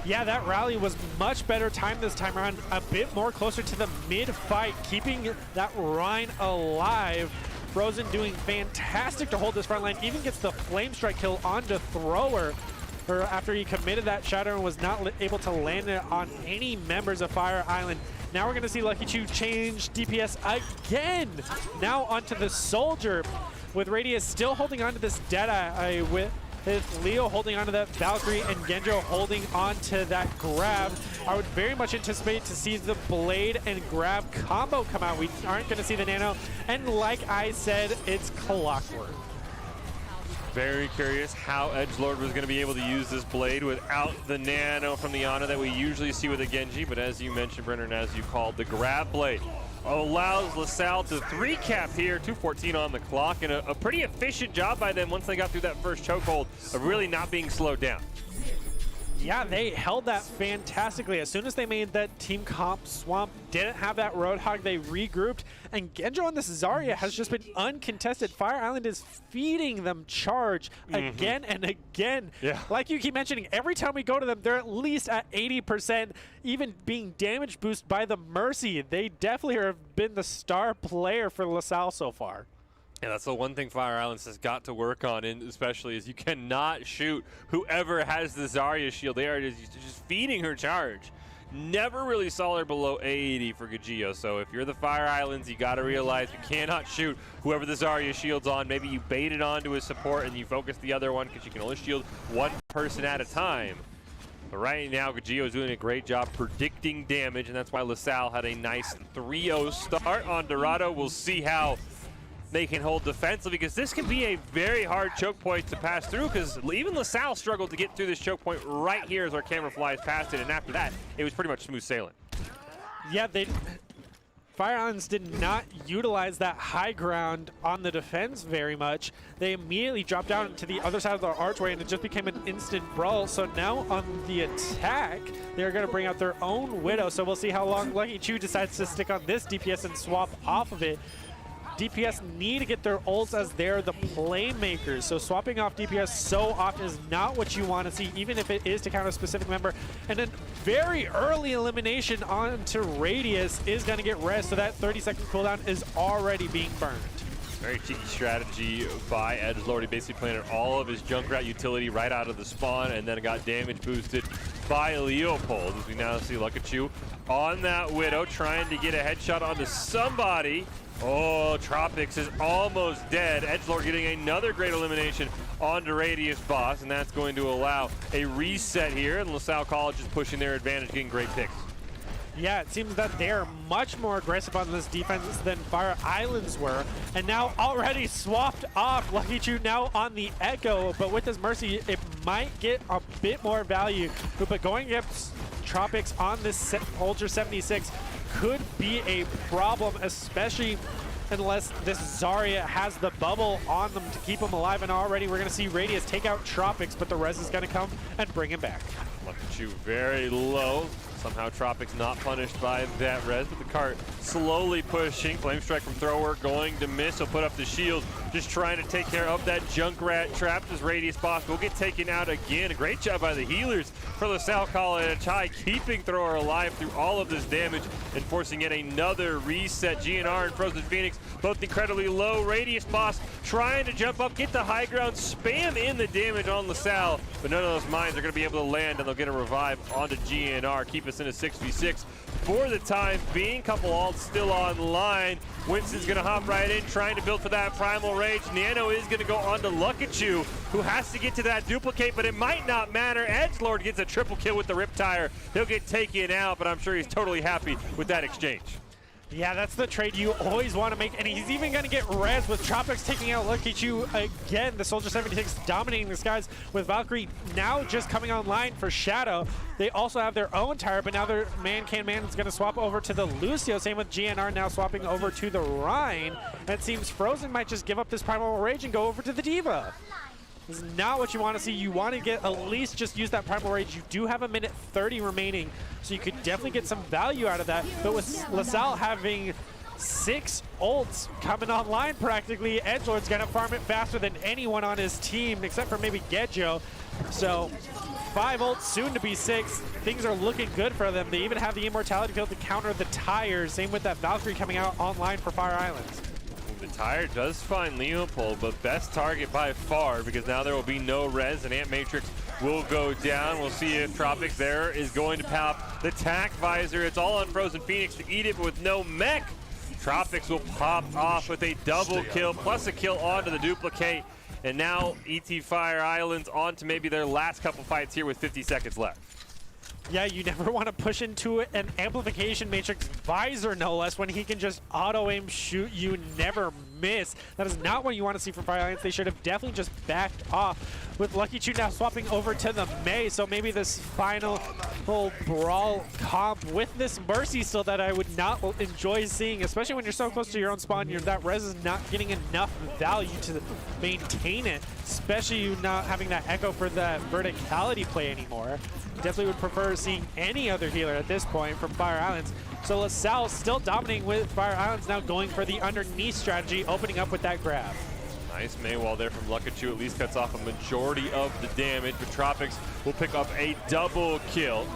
Yeah, that rally was much better timed this time around, a bit more closer to the mid-fight, keeping that Rhine alive. Frozen doing fantastic to hold this front line, even gets the Flame Strike kill onto Thrower after he committed that shatter and was not able to land it on any members of Fire Island. Now we're going to see Lucky Chu change DPS again. Now onto the Soldier, with Radius still holding on to this Deadeye with Leo holding onto that Valkyrie and Genjo holding onto that grab. I would very much anticipate to see the blade and grab combo come out. We aren't going to see the nano. And like I said, it's clockwork. Very curious how Edgelord was going to be able to use this blade without the nano from the Ana that we usually see with a Genji. But as you mentioned, Brennan, as you called, the grab blade allows LaSalle to 3-cap here, 2:14 on the clock, and a pretty efficient job by them once they got through that first chokehold of really not being slowed down. Yeah, they held that fantastically. As soon as they made that team comp swamp, didn't have that Roadhog, they regrouped, and Genjo on this Zarya has just been uncontested. Fire Island is feeding them charge again and again. Yeah. Like you keep mentioning, every time we go to them, they're at least at 80%, even being damage boosted by the Mercy. They definitely have been the star player for LaSalle so far. Yeah, that's the one thing Fire Islands has got to work on, and especially is you cannot shoot whoever has the Zarya shield. They are just feeding her charge. Never really saw her below 80 for Kajio, so if you're the Fire Islands, you got to realize you cannot shoot whoever the Zarya shield's on. Maybe you bait it onto his support and you focus the other one because you can only shield one person at a time. But right now, Kajio is doing a great job predicting damage, and that's why LaSalle had a nice 3-0 start on Dorado. We'll see how they can hold defensively, because this can be a very hard choke point to pass through, because even LaSalle struggled to get through this choke point right here as our camera flies past it, and after that, it was pretty much smooth sailing. Yeah, Fire Islands did not utilize that high ground on the defense very much. They immediately dropped down to the other side of the archway, and it just became an instant brawl. So now on the attack, they're going to bring out their own Widow. So we'll see how long Lucky Chu decides to stick on this DPS and swap off of it. DPS need to get their ults as they're the playmakers. So swapping off DPS so often is not what you want to see, even if it is to counter a specific member. And then very early elimination onto Radius is going to get res, so that 30-second cooldown is already being burned. Very cheeky strategy by Edgelord. He basically planted all of his Junkrat utility right out of the spawn, and then it got damage boosted by Leopold. As we now see Lucky Chu on that Widow, trying to get a headshot onto somebody. Oh, Tropics is almost dead. Edgelord getting another great elimination onto Radius Boss, and that's going to allow a reset here. And LaSalle College is pushing their advantage, getting great picks. Yeah, it seems that they're much more aggressive on this defense than Fire Islands were. And now already swapped off. Lucky Chu now on the Echo, but with this Mercy, it might get a bit more value. But going against Tropics on this Ultra 76 could be a problem, especially unless this Zarya has the bubble on them to keep them alive. And already we're going to see Radius take out Tropics, but the res is going to come and bring him back. Lucky Chu very low. Somehow Tropics not punished by that res, but the cart slowly pushing. Flame Strike from Thrower going to miss. He'll put up the shield, just trying to take care of that Junkrat trap. This Radius Boss will get taken out again. A great job by the healers for LaSalle College High, keeping Thrower alive through all of this damage and forcing yet another reset. GNR and Frozen Phoenix both incredibly low. Radius Boss trying to jump up, get the high ground, spam in the damage on LaSalle, but none of those mines are going to be able to land, and they'll get a revive onto GNR. Keep us in a 6v6 for the time being. Couple ults still online. Winston's going to hop right in, trying to build for that Primal Rage. Nano is going to go on to Lucky Chu, who has to get to that duplicate, but it might not matter. Edgelord gets a triple kill with the Riptire. He'll get taken out, but I'm sure he's totally happy with that exchange. Yeah, that's the trade you always want to make, and he's even going to get res with Tropics taking out Lucky Chu again. The Soldier 76 dominating the skies with Valkyrie now just coming online for Shadow. They also have their own tire, but now their man is going to swap over to the Lucio. Same with GNR now swapping over to the Rhine. And it seems Frozen might just give up this Primal Rage and go over to the Diva. This is not what you want to see. You want to get at least just use that Primal Rage. You do have a minute 30 remaining, so you could definitely get some value out of that. But with LaSalle having 6 ults coming online practically, Edgelord's going to farm it faster than anyone on his team, except for maybe Gedjo. So 5 ults, soon to be 6. Things are looking good for them. They even have the Immortality Field to counter the tires. Same with that Valkyrie coming out online for Fire Islands. The tire does find Leopold, but best target by far, because now there will be no res and Ant Matrix will go down. We'll see if Tropics there is going to pop the tack visor. It's all on Frozen Phoenix to eat it, but with no mech. Tropics will pop off with a double kill, plus a kill onto the duplicate. And now ET Fire Islands on to maybe their last couple fights here with 50 seconds left. Yeah, you never want to push into an amplification matrix visor, no less, when he can just auto-aim shoot you, never miss. That is not what you want to see from Fire Alliance. They should have definitely just backed off. With Lucky Chu now swapping over to the Mei, so maybe this final whole brawl comp with this Mercy still that I would not enjoy seeing, especially when you're so close to your own spawn. That res is not getting enough value to maintain it, especially you not having that echo for that verticality play anymore. Definitely would prefer seeing any other healer at this point from Fire Islands. So LaSalle still dominating with Fire Islands, now going for the underneath strategy, opening up with that grab. Nice Maywall there from Lucky Chu, at least cuts off a majority of the damage, but Tropics will pick up a double kill.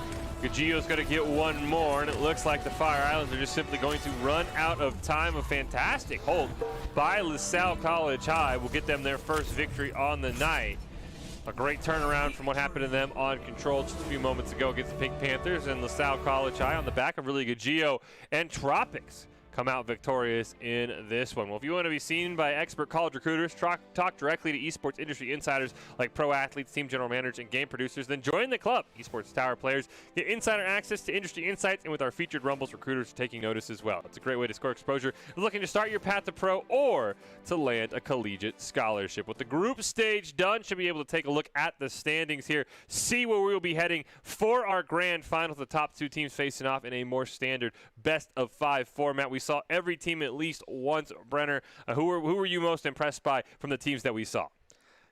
Gagio's going to get one more, and it looks like the Fire Islands are just simply going to run out of time. A fantastic hold by LaSalle College High will get them their first victory on the night. A great turnaround from what happened to them on Control just a few moments ago against the Pink Panthers, and LaSalle College High on the back of really good Geo and Tropics come out victorious in this one. Well, if you want to be seen by expert college recruiters, talk directly to esports industry insiders like pro athletes, team general managers, and game producers, then join the club. Esports Tower players get insider access to industry insights, and with our featured Rumbles, recruiters are taking notice as well. It's a great way to score exposure. You're looking to start your path to pro or to land a collegiate scholarship. With the group stage done, should be able to take a look at the standings here, see where we will be heading for our grand final. The top 2 teams facing off in a more standard best-of-5 format. We saw every team at least once. Brenner, who were you most impressed by from the teams that we saw?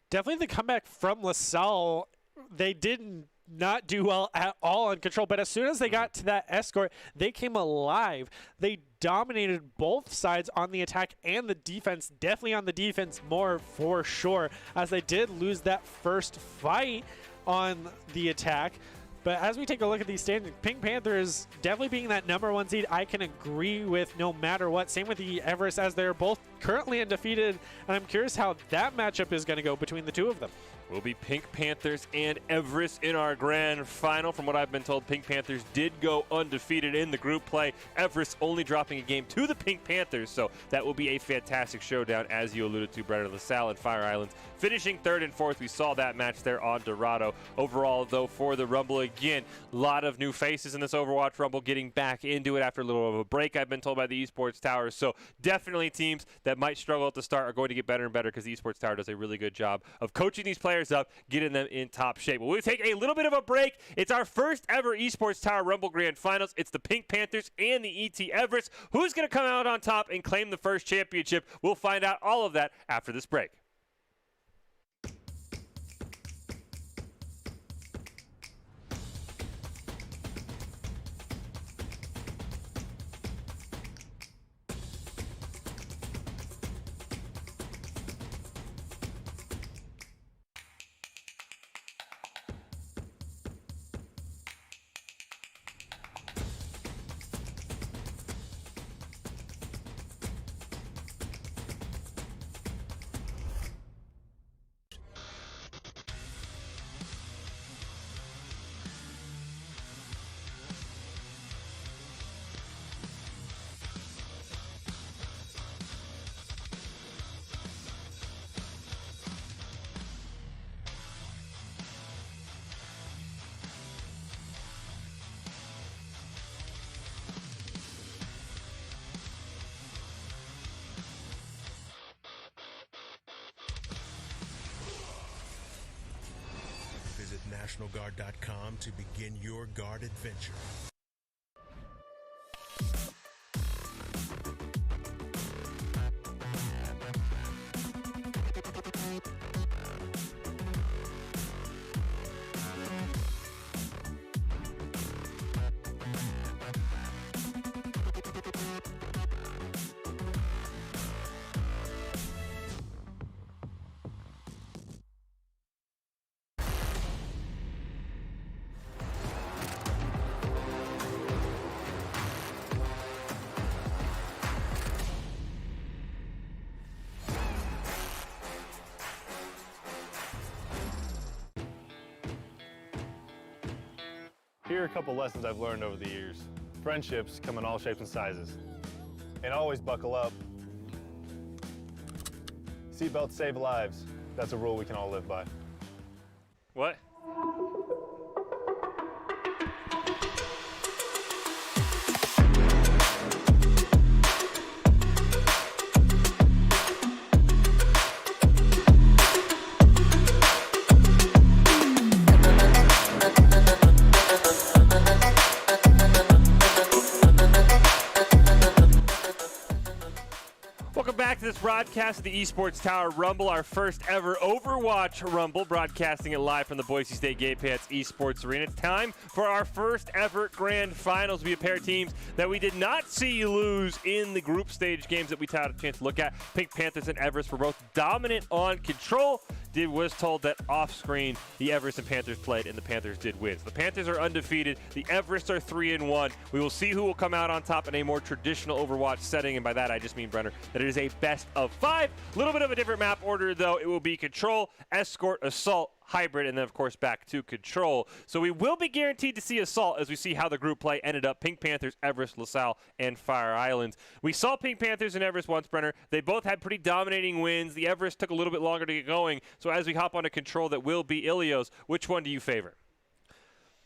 Definitely the comeback from LaSalle. They did not do well at all on Control, but as soon as they got to that escort, they came alive. They dominated both sides on the attack and the defense, definitely on the defense more for sure, as they did lose that first fight on the attack. But as we take a look at these standings, Pink Panthers definitely being that #1 seed, I can agree with no matter what. Same with the Everest, as they're both currently undefeated, and I'm curious how that matchup is going to go between the two of them. Will be Pink Panthers and Everest in our grand final. From what I've been told, Pink Panthers did go undefeated in the group play. Everest only dropping a game to the Pink Panthers, so that will be a fantastic showdown, as you alluded to, Brenner. LaSalle and Fire Islands finishing 3rd and 4th. We saw that match there on Dorado. Overall, though, for the Rumble, again, a lot of new faces in this Overwatch Rumble, getting back into it after a little of a break, I've been told by the Esports Tower. So definitely teams that might struggle at the start are going to get better and better, because the Esports Tower does a really good job of coaching these players up, getting them in top shape. Well, we'll take a little bit of a break. It's our first ever Esports Tower Rumble Grand Finals. It's the Pink Panthers and the ET Everest. Who's going to come out on top and claim the first championship? We'll find out all of that after this break. ProfessionalGuard.com to begin your guard adventure. Here are a couple lessons I've learned over the years. Friendships come in all shapes and sizes. And always buckle up. Seatbelts save lives. That's a rule we can all live by. What? Welcome back to this broadcast of the Esports Tower Rumble, our first ever Overwatch Rumble, broadcasting it live from the Boise State Gay Pants Esports Arena. It's time for our first ever grand finals. We have a pair of teams that we did not see lose in the group stage games that we had a chance to look at. Pink Panthers and Everest were both dominant on control. Was told that off-screen the Everest and Panthers played, and the Panthers did win. So the Panthers are undefeated. The Everest are 3-1. We will see who will come out on top in a more traditional Overwatch setting, and by that I just mean, Brenner, that it is a best of 5. A little bit of a different map order, though. It will be Control, Escort, Assault, Hybrid, and then, of course, back to Control. So we will be guaranteed to see Assault as we see how the group play ended up. Pink Panthers, Everest, LaSalle, and Fire Islands. We saw Pink Panthers and Everest once, Brenner. They both had pretty dominating wins. The Everest took a little bit longer to get going. So as we hop onto Control, that will be Ilios. Which one do you favor?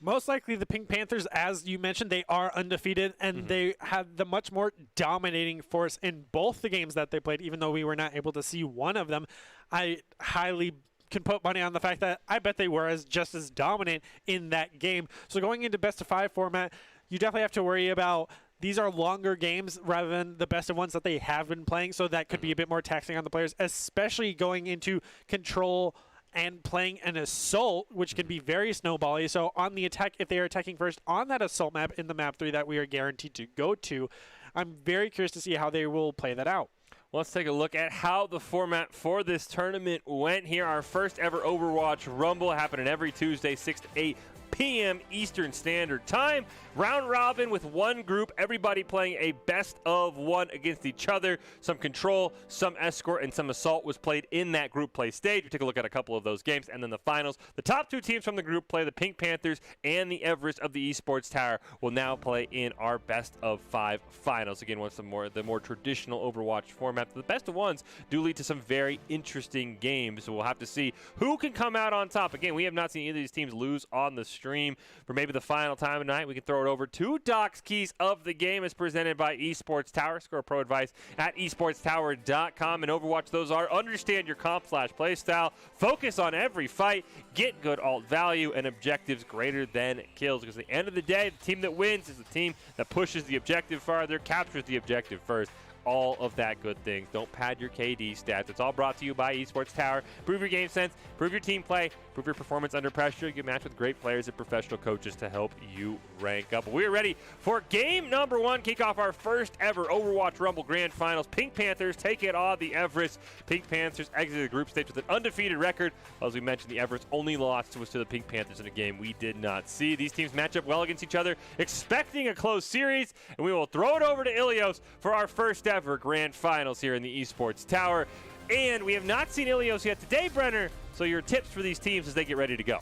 Most likely the Pink Panthers, as you mentioned, they are undefeated, and they had the much more dominating force in both the games that they played, even though we were not able to see one of them. I highly can put money on the fact that I bet they were just as dominant in that game. So going into best of 5 format, you definitely have to worry about these are longer games rather than the best of ones that they have been playing, so that could be a bit more taxing on the players, especially going into Control and playing an Assault, which can be very snowbally. So on the attack, if they are attacking first on that Assault map in the map 3 that we are guaranteed to go to, I'm very curious to see how they will play that out. Let's take a look at how the format for this tournament went here. Our first ever Overwatch Rumble happening every Tuesday, 6 to 8 p.m. Eastern Standard Time. Round robin with one group, everybody playing a best of 1 against each other. Some Control, some Escort, and some Assault was played in that group play stage. We take a look at a couple of those games, and then the finals. The top 2 teams from the group play, the Pink Panthers and the Everest of the Esports Tower, will now play in our best of 5 finals. Again, once the more traditional Overwatch format. The best of 1s do lead to some very interesting games, so we'll have to see who can come out on top. Again, we have not seen either of these teams lose on the stream. For maybe the final time of night, we can throw it over to Doc's Keys of the Game, as presented by Esports Tower. Score pro advice at esportstower.com. And Overwatch, those are: understand your comp/play style, focus on every fight, get good alt value, and objectives greater than kills. Because at the end of the day, the team that wins is the team that pushes the objective farther, captures the objective first. All of that good things. Don't pad your KD stats. It's all brought to you by Esports Tower. Prove your game sense, prove your team play, prove your performance under pressure. You get matched with great players and professional coaches to help you rank up. We are ready for game number 1. Kick off our first ever Overwatch Rumble Grand Finals. Pink Panthers take it on the Everest. Pink Panthers exited the group stage with an undefeated record. As we mentioned, the Everest only lost was to the Pink Panthers in a game we did not see. These teams match up well against each other, expecting a close series, and we will throw it over to Ilios for our first ever Grand Finals here in the Esports Tower. And we have not seen Ilios yet today, Brenner, so your tips for these teams as they get ready to go.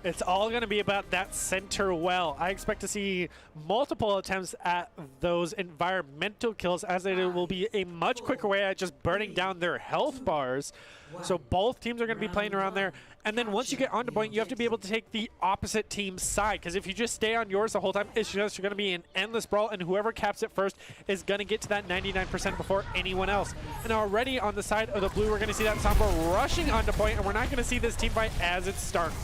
It's all going to be about that center well. I expect to see multiple attempts at those environmental kills, as it will be a much quicker way at just burning down their health bars. So both teams are going to be playing around there. And then once you get onto point, you have to be able to take the opposite team's side, because if you just stay on yours the whole time, it's just going to be an endless brawl, and whoever caps it first is going to get to that 99% before anyone else. And already on the side of the blue, we're going to see that Sombra rushing onto point, and we're not going to see this team fight as it starts.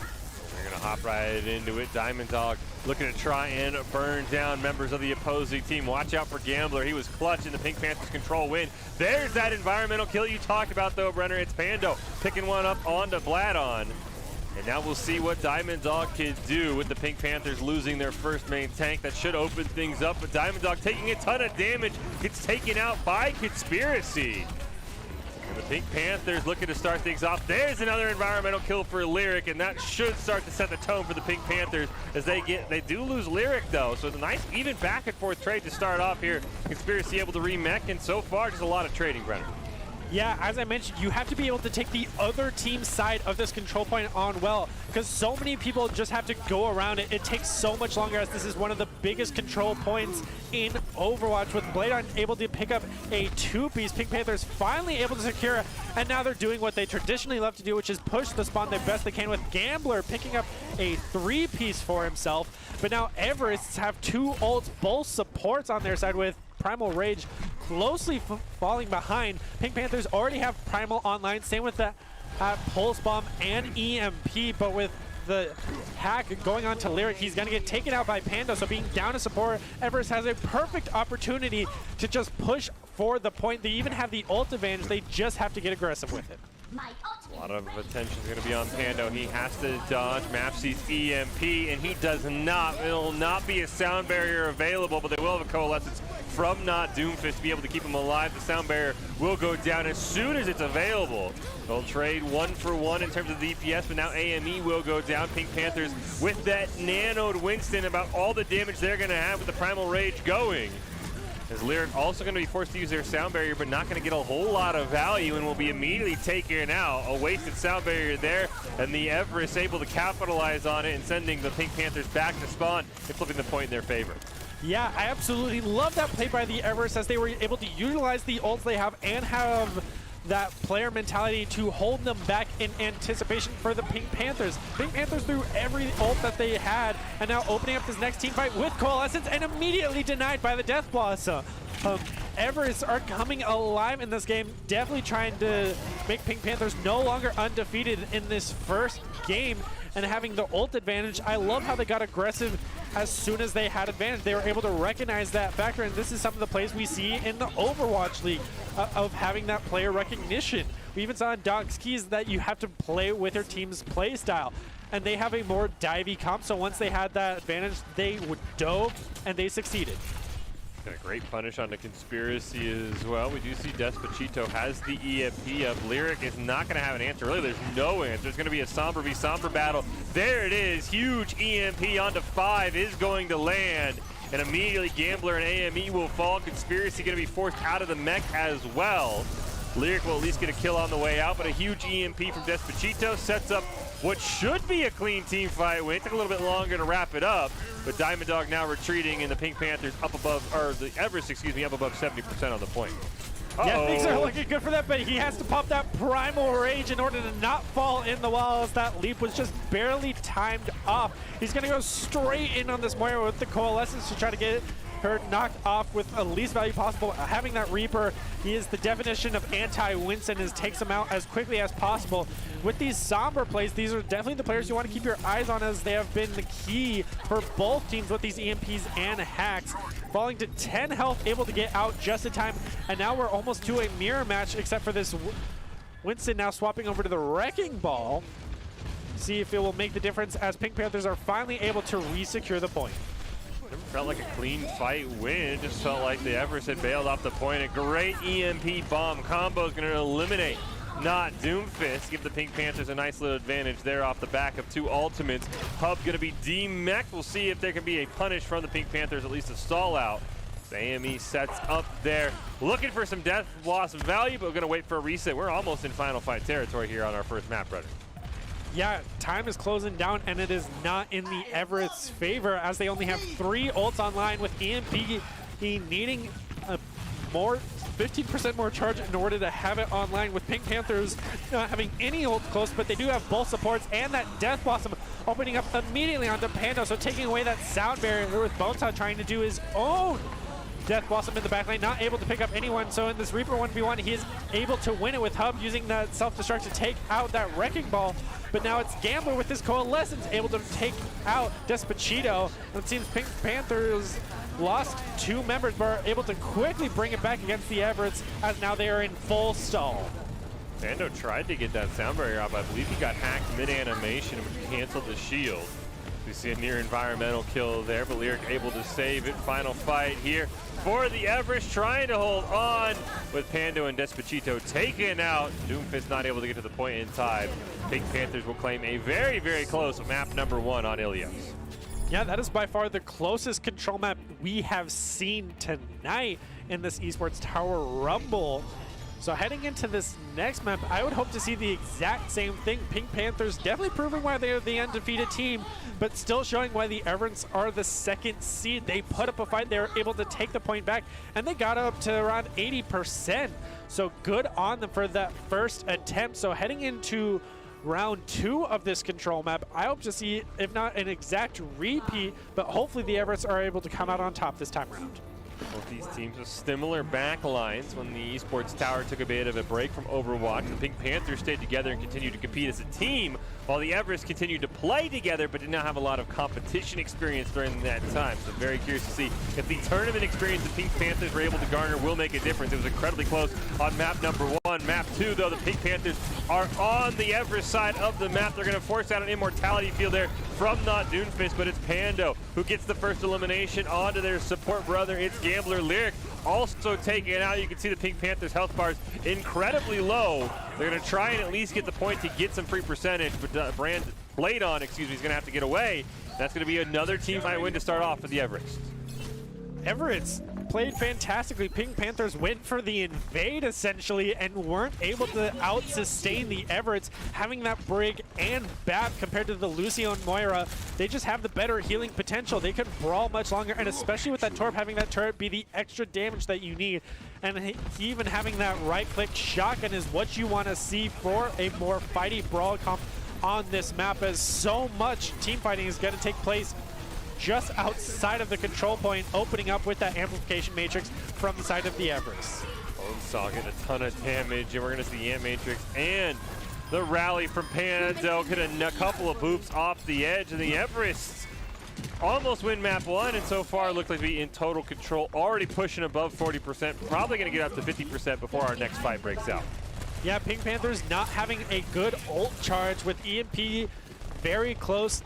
We're They're going to hop right into it. Diamond Dog looking to try and burn down members of the opposing team. Watch out for Gambler. He was clutch in the Pink Panthers control win. There's that environmental kill you talked about, though, Brenner. It's Pando picking one up onto Bladon. And now we'll see what Diamond Dog can do with the Pink Panthers losing their first main tank. That should open things up, but Diamond Dog taking a ton of damage. Gets taken out by Conspiracy. And the Pink Panthers looking to start things off. There's another environmental kill for Lyric, and that should start to set the tone for the Pink Panthers as they do lose Lyric, though. So it's a nice even back and forth trade to start off here. Conspiracy able to remech, and so far just a lot of trading, Brenner. Yeah, as I mentioned, you have to be able to take the other team's side of this control point on well, because so many people just have to go around it. It takes so much longer, as this is one of the biggest control points in Overwatch, with Bladon able to pick up a two-piece. Pink Panthers finally able to secure it, and now they're doing what they traditionally love to do, which is push the spawn the best they can, with Gambler picking up a three-piece for himself. But now Everests have two ults, both supports on their side, with Primal Rage closely falling behind. Pink Panthers already have Primal online, same with the Pulse Bomb and EMP, but with the hack going on to Lyric, he's going to get taken out by Pando, so being down to support, Everest has a perfect opportunity to just push for the point. They even have the ult advantage, they just have to get aggressive with it. A lot of attention is going to be on Pando. He has to dodge Mapsy's EMP, and he does not. It will not be a sound barrier available, but they will have a coalescence from not Doomfist to be able to keep him alive. The sound barrier will go down as soon as it's available. They'll trade 1-for-1 in terms of the DPS, but now AME will go down. Pink Panthers with that nanoed Winston, about all the damage they're going to have with the Primal Rage going. As Lyric also going to be forced to use their sound barrier, but not going to get a whole lot of value, and will be immediately taken out. A wasted sound barrier there, and the Everest able to capitalize on it and sending the Pink Panthers back to spawn and flipping the point in their favor. Yeah, I absolutely love that play by the Everest, as they were able to utilize the ults they have and have that player mentality to hold them back in anticipation for the Pink Panthers. Pink Panthers threw every ult that they had, and now opening up this next team fight with Coalescence, and immediately denied by the Death Blossom. Everest are coming alive in this game, definitely trying to make Pink Panthers no longer undefeated in this first game, and having the ult advantage. I love how they got aggressive as soon as they had advantage. They were able to recognize that factor, and this is some of the plays we see in the Overwatch League of having that player recognition. We even saw in Doc's Keys that you have to play with your team's play style, and they have a more divey comp, so once they had that advantage, they would dove, and they succeeded. Got a great punish on the Conspiracy as well. We do see Despacito has the EMP up. Lyric is not going to have an answer. Really, there's no answer. There's going to be a Sombra v Sombra battle. There it is. Huge EMP onto 5 is going to land. And immediately Gambler and AME will fall. Conspiracy going to be forced out of the mech as well. Lyric will at least get a kill on the way out, but a huge EMP from Despacito sets up what should be a clean team fight win. It took a little bit longer to wrap it up, but Diamond Dog now retreating, and the Pink Panthers up above, or the Everest, excuse me, up above 70% on the point. Yeah, things are looking good for that, but he has to pop that Primal Rage in order to not fall in the wall, as that leap was just barely timed off. He's going to go straight in on this Moira with the Coalescence to try to get her knocked off with the least value possible. Having that Reaper, he is the definition of anti-Winston, and takes him out as quickly as possible. With these Sombra plays, these are definitely the players you want to keep your eyes on, as they have been the key for both teams with these EMPs and hacks. Falling to 10 health, able to get out just in time, and now we're almost to a mirror match, except for this Winston now swapping over to the Wrecking Ball. See if it will make the difference, as Pink Panthers are finally able to re-secure the point. Never felt like a clean fight win. It just felt like the Everest had bailed off the point. A great EMP bomb combo is going to eliminate not Doomfist. Give the Pink Panthers a nice little advantage there off the back of 2 ultimates. Hub going to be demeched. We'll see if there can be a punish from the Pink Panthers, at least a stall out. The AME sets up there, looking for some Death Blossom value, but we're going to wait for a reset. We're almost in final fight territory here on our first map, brother. Yeah, time is closing down, and it is not in the Everett's favor, as they only have 3 ults online, with EMP needing a more 15% more charge in order to have it online, with Pink Panthers not having any ult close, but they do have both supports, and that Death Blossom opening up immediately onto Pando, so taking away that sound barrier, with Bonesaw trying to do his own Death Blossom in the backline, not able to pick up anyone. So in this Reaper 1v1, he is able to win it with Hub using that self-destruct to take out that Wrecking Ball. But now it's Gambler with this Coalescence able to take out Despacito. And it seems Pink Panthers lost 2 members, but are able to quickly bring it back against the Everetts, as now they are in full stall. Pando tried to get that sound barrier off. I believe he got hacked mid-animation, which canceled the shield. We see a near environmental kill there, but Lyric able to save it. Final fight here for the Everest, trying to hold on with Pando and Despacito taken out. Doomfist not able to get to the point in time. Pink Panthers will claim a very, very close map number 1 on Ilios. Yeah, that is by far the closest control map we have seen tonight in this Esports Tower Rumble. So heading into this next map, I would hope to see the exact same thing. Pink Panthers definitely proving why they are the undefeated team, but still showing why the Everetts are the 2nd seed. They put up a fight, they were able to take the point back, and they got up to around 80%. So good on them for that first attempt. So heading into round 2 of this control map, I hope to see, if not an exact repeat, but hopefully the Everetts are able to come out on top this time around. Both these teams with similar backlines. When the Esports Tower took a bit of a break from Overwatch, the Pink Panthers stayed together and continued to compete as a team, while the Everest continued to play together but did not have a lot of competition experience during that time. So very curious to see if the tournament experience the Pink Panthers were able to garner will make a difference. It was incredibly close on map number 1. Map 2, though, the Pink Panthers are on the Everest side of the map. They're going to force out an immortality field there from not Doomfist, but it's Pando who gets the first elimination onto their support brother. It's Gambler. Lyric also taken out. You can see the Pink Panthers health bars incredibly low. They're going to try and at least get the point to get some free percentage, but Bladon, is going to have to get away. That's going to be another team fight win to start off for the Everetts. Everetts played fantastically. Pink Panthers went for the invade essentially and weren't able to out-sustain the Everetts, having that Brig and BAP compared to the Lucio and Moira. They just have the better healing potential. They could brawl much longer, and especially with that Torp, having that turret be the extra damage that you need. And even having that right-click shotgun is what you want to see for a more fighty brawl comp on this map, as so much team fighting is going to take place just outside of the control point, opening up with that amplification matrix from the side of the Everest. Bonesaw getting a ton of damage, and we're going to see the Ant Matrix and the rally from Pando get a couple of boops off the edge, and the Everest almost win map 1, and so far look like to be in total control, already pushing above 40%, probably going to get up to 50% before our next fight breaks out. Yeah, Pink Panthers not having a good ult charge with EMP very close.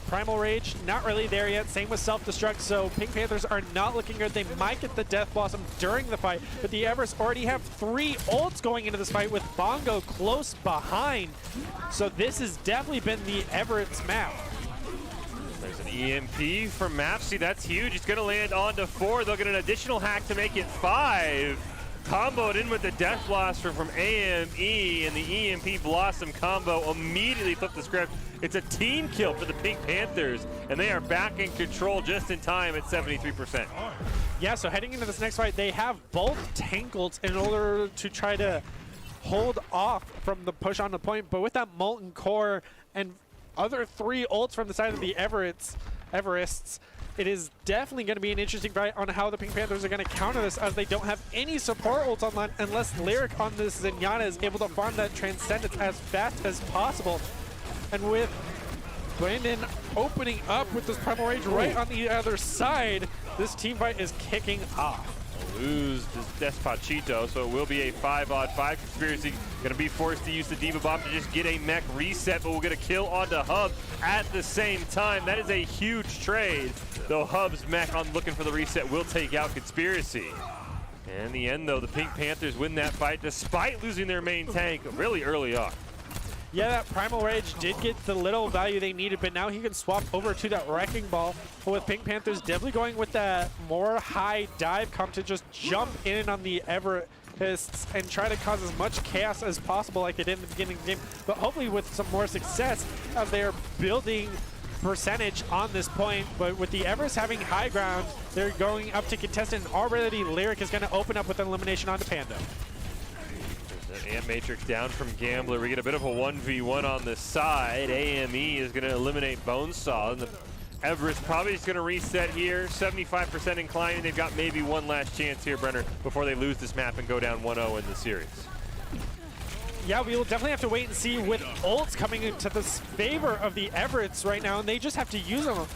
Primal Rage, not really there yet. Same with Self-Destruct, so Pink Panthers are not looking good. They might get the Death Blossom during the fight, but the Everest already have 3 ults going into this fight with Bongo close behind. So this has definitely been the Everett's map. There's an EMP from Mapsy. That's huge. It's going to land onto 4. They'll get an additional hack to make it 5. Comboed in with the Death Blaster from AME, and the EMP Blossom combo immediately flipped the script. It's a team kill for the Pink Panthers, and they are back in control just in time at 73%. Yeah, so heading into this next fight, they have both tank ults in order to try to hold off from the push on the point, but with that Molten Core and other 3 ults from the side of the Everests, it is definitely going to be an interesting fight on how the Pink Panthers are going to counter this, as they don't have any support ults online unless Lyric on this Zenyatta is able to farm that Transcendence as fast as possible. And with Brandon opening up with this Primal Rage right on the other side, this team fight is kicking off. Lose Despacito, so it will be a 5-on-5. Conspiracy going to be forced to use the Diva Bomb to just get a mech reset, but we'll get a kill onto Hub at the same time. That is a huge trade, though Hub's mech on looking for the reset will take out Conspiracy. And in the end, though, the Pink Panthers win that fight despite losing their main tank really early on. Yeah, that Primal Rage did get the little value they needed, but now he can swap over to that Wrecking Ball. But with Pink Panthers definitely going with that more high dive comp to just jump in on the Everests and try to cause as much chaos as possible like they did in the beginning of the game, but hopefully with some more success as they are building percentage on this point. But with the Everest having high ground, they're going up to contestant, and already Lyric is going to open up with an elimination onto Pando. Ant Matrix down from Gambler. We get a bit of a 1v1 on the side. AME is going to eliminate Bonesaw, and the Everest probably just going to reset here. 75% inclining. They've got maybe one last chance here, Brenner, before they lose this map and go down 1-0 in the series. Yeah, we will definitely have to wait and see with ults coming into the favor of the Everetts right now, and they just have to use them.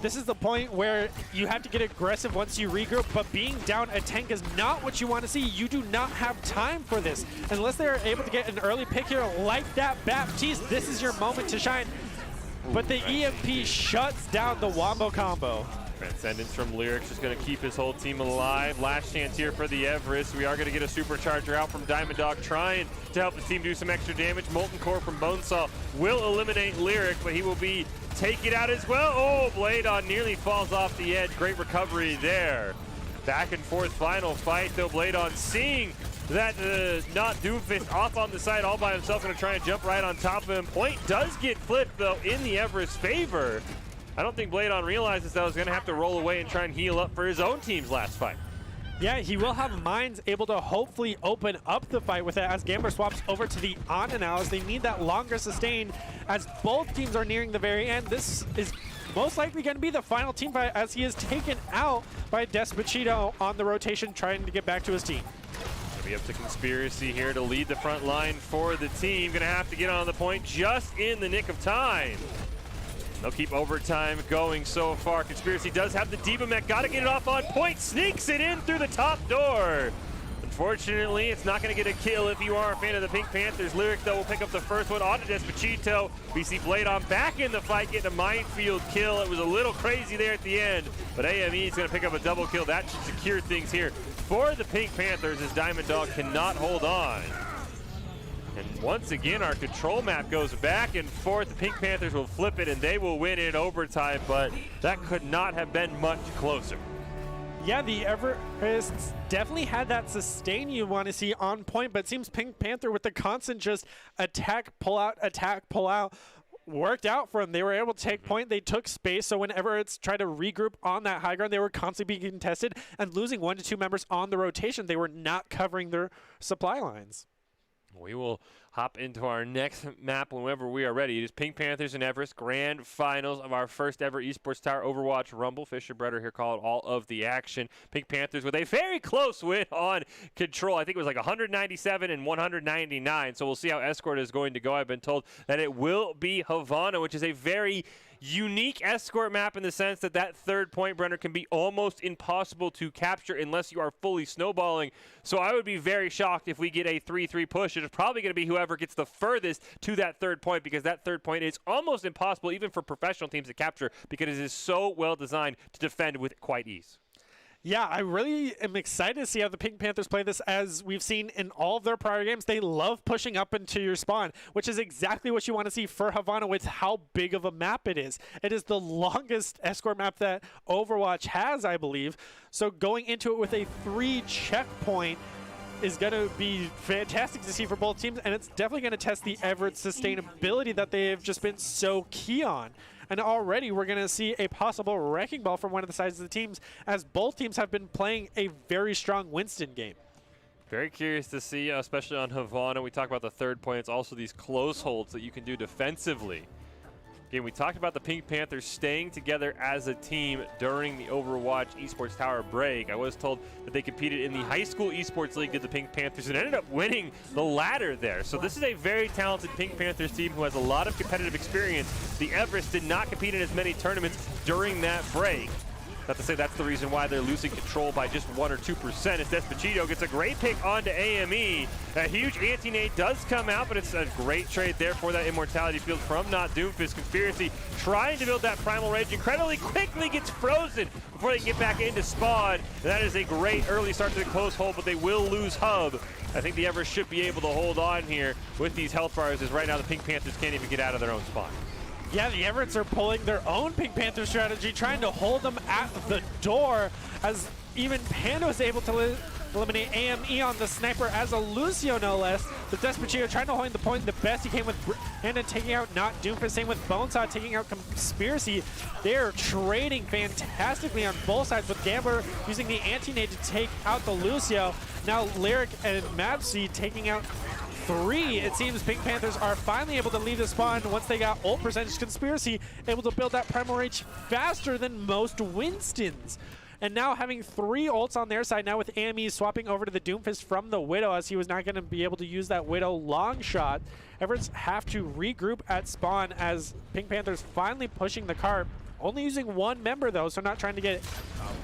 This is the point where you have to get aggressive once you regroup, but being down a tank is not what you want to see. You do not have time for this. Unless they're able to get an early pick here like that Baptiste, this is your moment to shine. But the EMP shuts down the Wombo combo. Transcendence from Lyrics is going to keep his whole team alive. Last chance here for the Everest. We are going to get a supercharger out from Diamond Dog trying to help his team do some extra damage. Molten Core from Bonesaw will eliminate Lyric, but he will be taken out as well. Oh, Blade on nearly falls off the edge. Great recovery there. Back and forth final fight though. Blade on seeing that not Doomfist off on the side all by himself, going to try and jump right on top of him. Point does get flipped though in the Everest's favor. I don't think Blade on realizes that he's going to have to roll away and try and heal up for his own team's last fight. Yeah, he will have Mines able to hopefully open up the fight with it as Gambler swaps over to the Ana now, as they need that longer sustain as both teams are nearing the very end. This is most likely going to be the final team fight as he is taken out by Despacito on the rotation trying to get back to his team. Gonna be up to Conspiracy here to lead the front line for the team. Gonna have to get on the point just in the nick of time. They'll keep overtime going so far. Conspiracy does have the Diva Mech. Got to get it off on point. Sneaks it in through the top door. Unfortunately, it's not going to get a kill if you are a fan of the Pink Panthers. Lyric, though, will pick up the first one onto Despacito. We see Blade on back in the fight, getting a minefield kill. It was a little crazy there at the end, but AME is going to pick up a double kill. That should secure things here for the Pink Panthers as Diamond Dog cannot hold on. And once again, our control map goes back and forth. The Pink Panthers will flip it, and they will win in overtime, but that could not have been much closer. Yeah, the Everest definitely had that sustain you want to see on point, but it seems Pink Panther with the constant just attack, pull out, worked out for them. They were able to take point. They took space, so whenever it's tried to regroup on that high ground, they were constantly being contested and losing 1 to 2 members on the rotation. They were not covering their supply lines. We will hop into our next map whenever we are ready. It is Pink Panthers and Everest grand finals of our first ever Esports Tower Overwatch Rumble. Fisher Breder here calling all of the action. Pink Panthers with a very close win on Control. I think it was like 197 and 199. So we'll see how Escort is going to go. I've been told that it will be Havana, which is a very unique escort map in the sense that that third point, Brenner, can be almost impossible to capture unless you are fully snowballing. So I would be very shocked if we get a 3-3 push. It's probably going to be whoever gets the furthest to that third point, because that third point is almost impossible even for professional teams to capture, because it is so well designed to defend with quite ease. Yeah, I really am excited to see how the Pink Panthers play this. As we've seen in all of their prior games, they love pushing up into your spawn, which is exactly what you want to see for Havana with how big of a map it is. It is the longest escort map that Overwatch has, I believe. So going into it with a 3 checkpoint is going to be fantastic to see for both teams, and it's definitely going to test the Everett sustainability that they have just been so key on. And already we're going to see a possible wrecking ball from one of the sides of the teams, as both teams have been playing a very strong Winston game. Very curious to see, especially on Havana. We talk about the third point. It's also these close holds that you can do defensively. Again, we talked about the Pink Panthers staying together as a team during the Overwatch Esports Tower break. I was told that they competed in the High School Esports League, did the Pink Panthers, and ended up winning the ladder there. So this is a very talented Pink Panthers team who has a lot of competitive experience. The Everest did not compete in as many tournaments during that break. Not to say that's the reason why they're losing control by just 1 or 2%. As Despacito gets a great pick onto AME. A huge anti-nade does come out, but it's a great trade there for that immortality field from Not Doomfist. Conspiracy trying to build that Primal Rage. Incredibly quickly gets frozen before they can get back into spawn. And that is a great early start to the close hold, but they will lose hub. I think the Everest should be able to hold on here with these health bars, as right now the Pink Panthers can't even get out of their own spawn. Yeah, the Everetts are pulling their own Pink Panther strategy, trying to hold them at the door, as even Panda was able to eliminate AME on the sniper as a Lucio, no less. The Despacito trying to hold the point the best he can with Brandon taking out Not Doomfist, same with Bonesaw taking out Conspiracy. They're trading fantastically on both sides, with Gambler using the anti-nade to take out the Lucio. Now Lyric and Mabsy taking out 3. It seems Pink Panthers are finally able to leave the spawn once they got ult percentage. Conspiracy able to build that Primal Rage faster than most Winstons. And now having 3 ults on their side, now with AME swapping over to the Doomfist from the Widow, as he was not going to be able to use that Widow long shot. Everett's have to regroup at spawn as Pink Panthers finally pushing the cart. Only using 1 member though, so not trying to get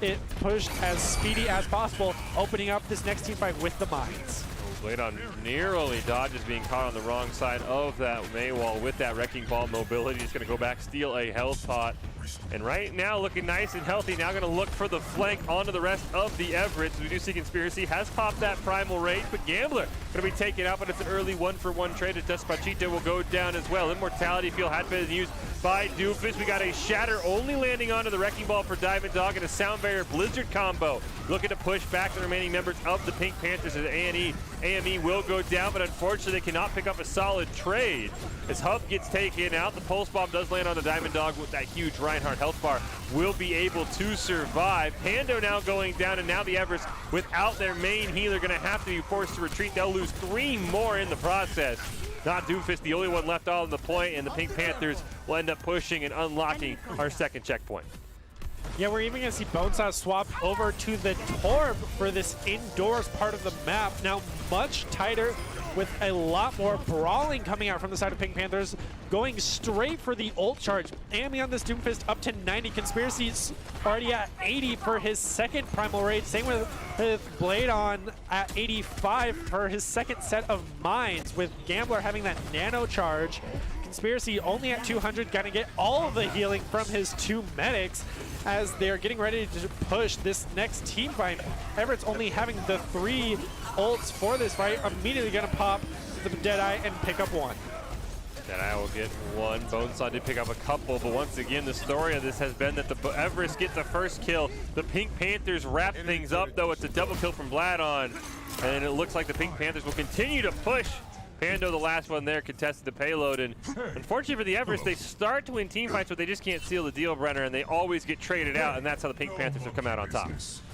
it pushed as speedy as possible, opening up this next team fight with the mines. Blade on nearly dodges, being caught on the wrong side of that Maywall with that Wrecking Ball mobility. He's going to go back, steal a health pot. And right now looking nice and healthy. Now going to look for the flank onto the rest of the Everetts. We do see Conspiracy has popped that Primal Rage, but Gambler going to be taken out, but it's an early 1-for-1 trade. Despacito will go down as well. Immortality Field had been used by Doofus. We got a Shatter only landing onto the Wrecking Ball for Diamond Dog and a Sound Barrier Blizzard combo. Looking to push back the remaining members of the Pink Panthers as AME will go down, but unfortunately they cannot pick up a solid trade. As Hub gets taken out, the Pulse Bomb does land on the Diamond Dog with that huge Reinhardt health bar. Will be able to survive. Pando now going down, and now the Everest without their main healer going to have to be forced to retreat. They'll lose 3 more in the process. Not Doomfist, the only one left on the point, and the Pink Panthers will end up pushing and unlocking our second checkpoint. Yeah, we're even going to see Bonesaw swap over to the Torb for this indoors part of the map. Now much tighter with a lot more brawling coming out from the side of Pink Panthers, going straight for the ult charge. AME on this Doomfist up to 90. Conspiracy's already at 80 for his second Primal Rage. Same with Blade on at 85 for his second set of mines, with Gambler having that nano charge. Conspiracy only at 200, gonna get all of the healing from his 2 medics as they're getting ready to push this next team fight. Everett's only having the 3 ults for this fight, immediately gonna pop the Deadeye and pick up 1. Deadeye will get 1. Bonesaw did pick up a couple, but once again, the story of this has been that the Everest get the first kill. The Pink Panthers wrap things up, though. It's a double kill from Vladon, and it looks like the Pink Panthers will continue to push. Pando, the last one there, contested the payload, and unfortunately for the Everest, they start to win team fights, but they just can't seal the deal, Brenner, and they always get traded out, and that's how the Pink Panthers have come out on top.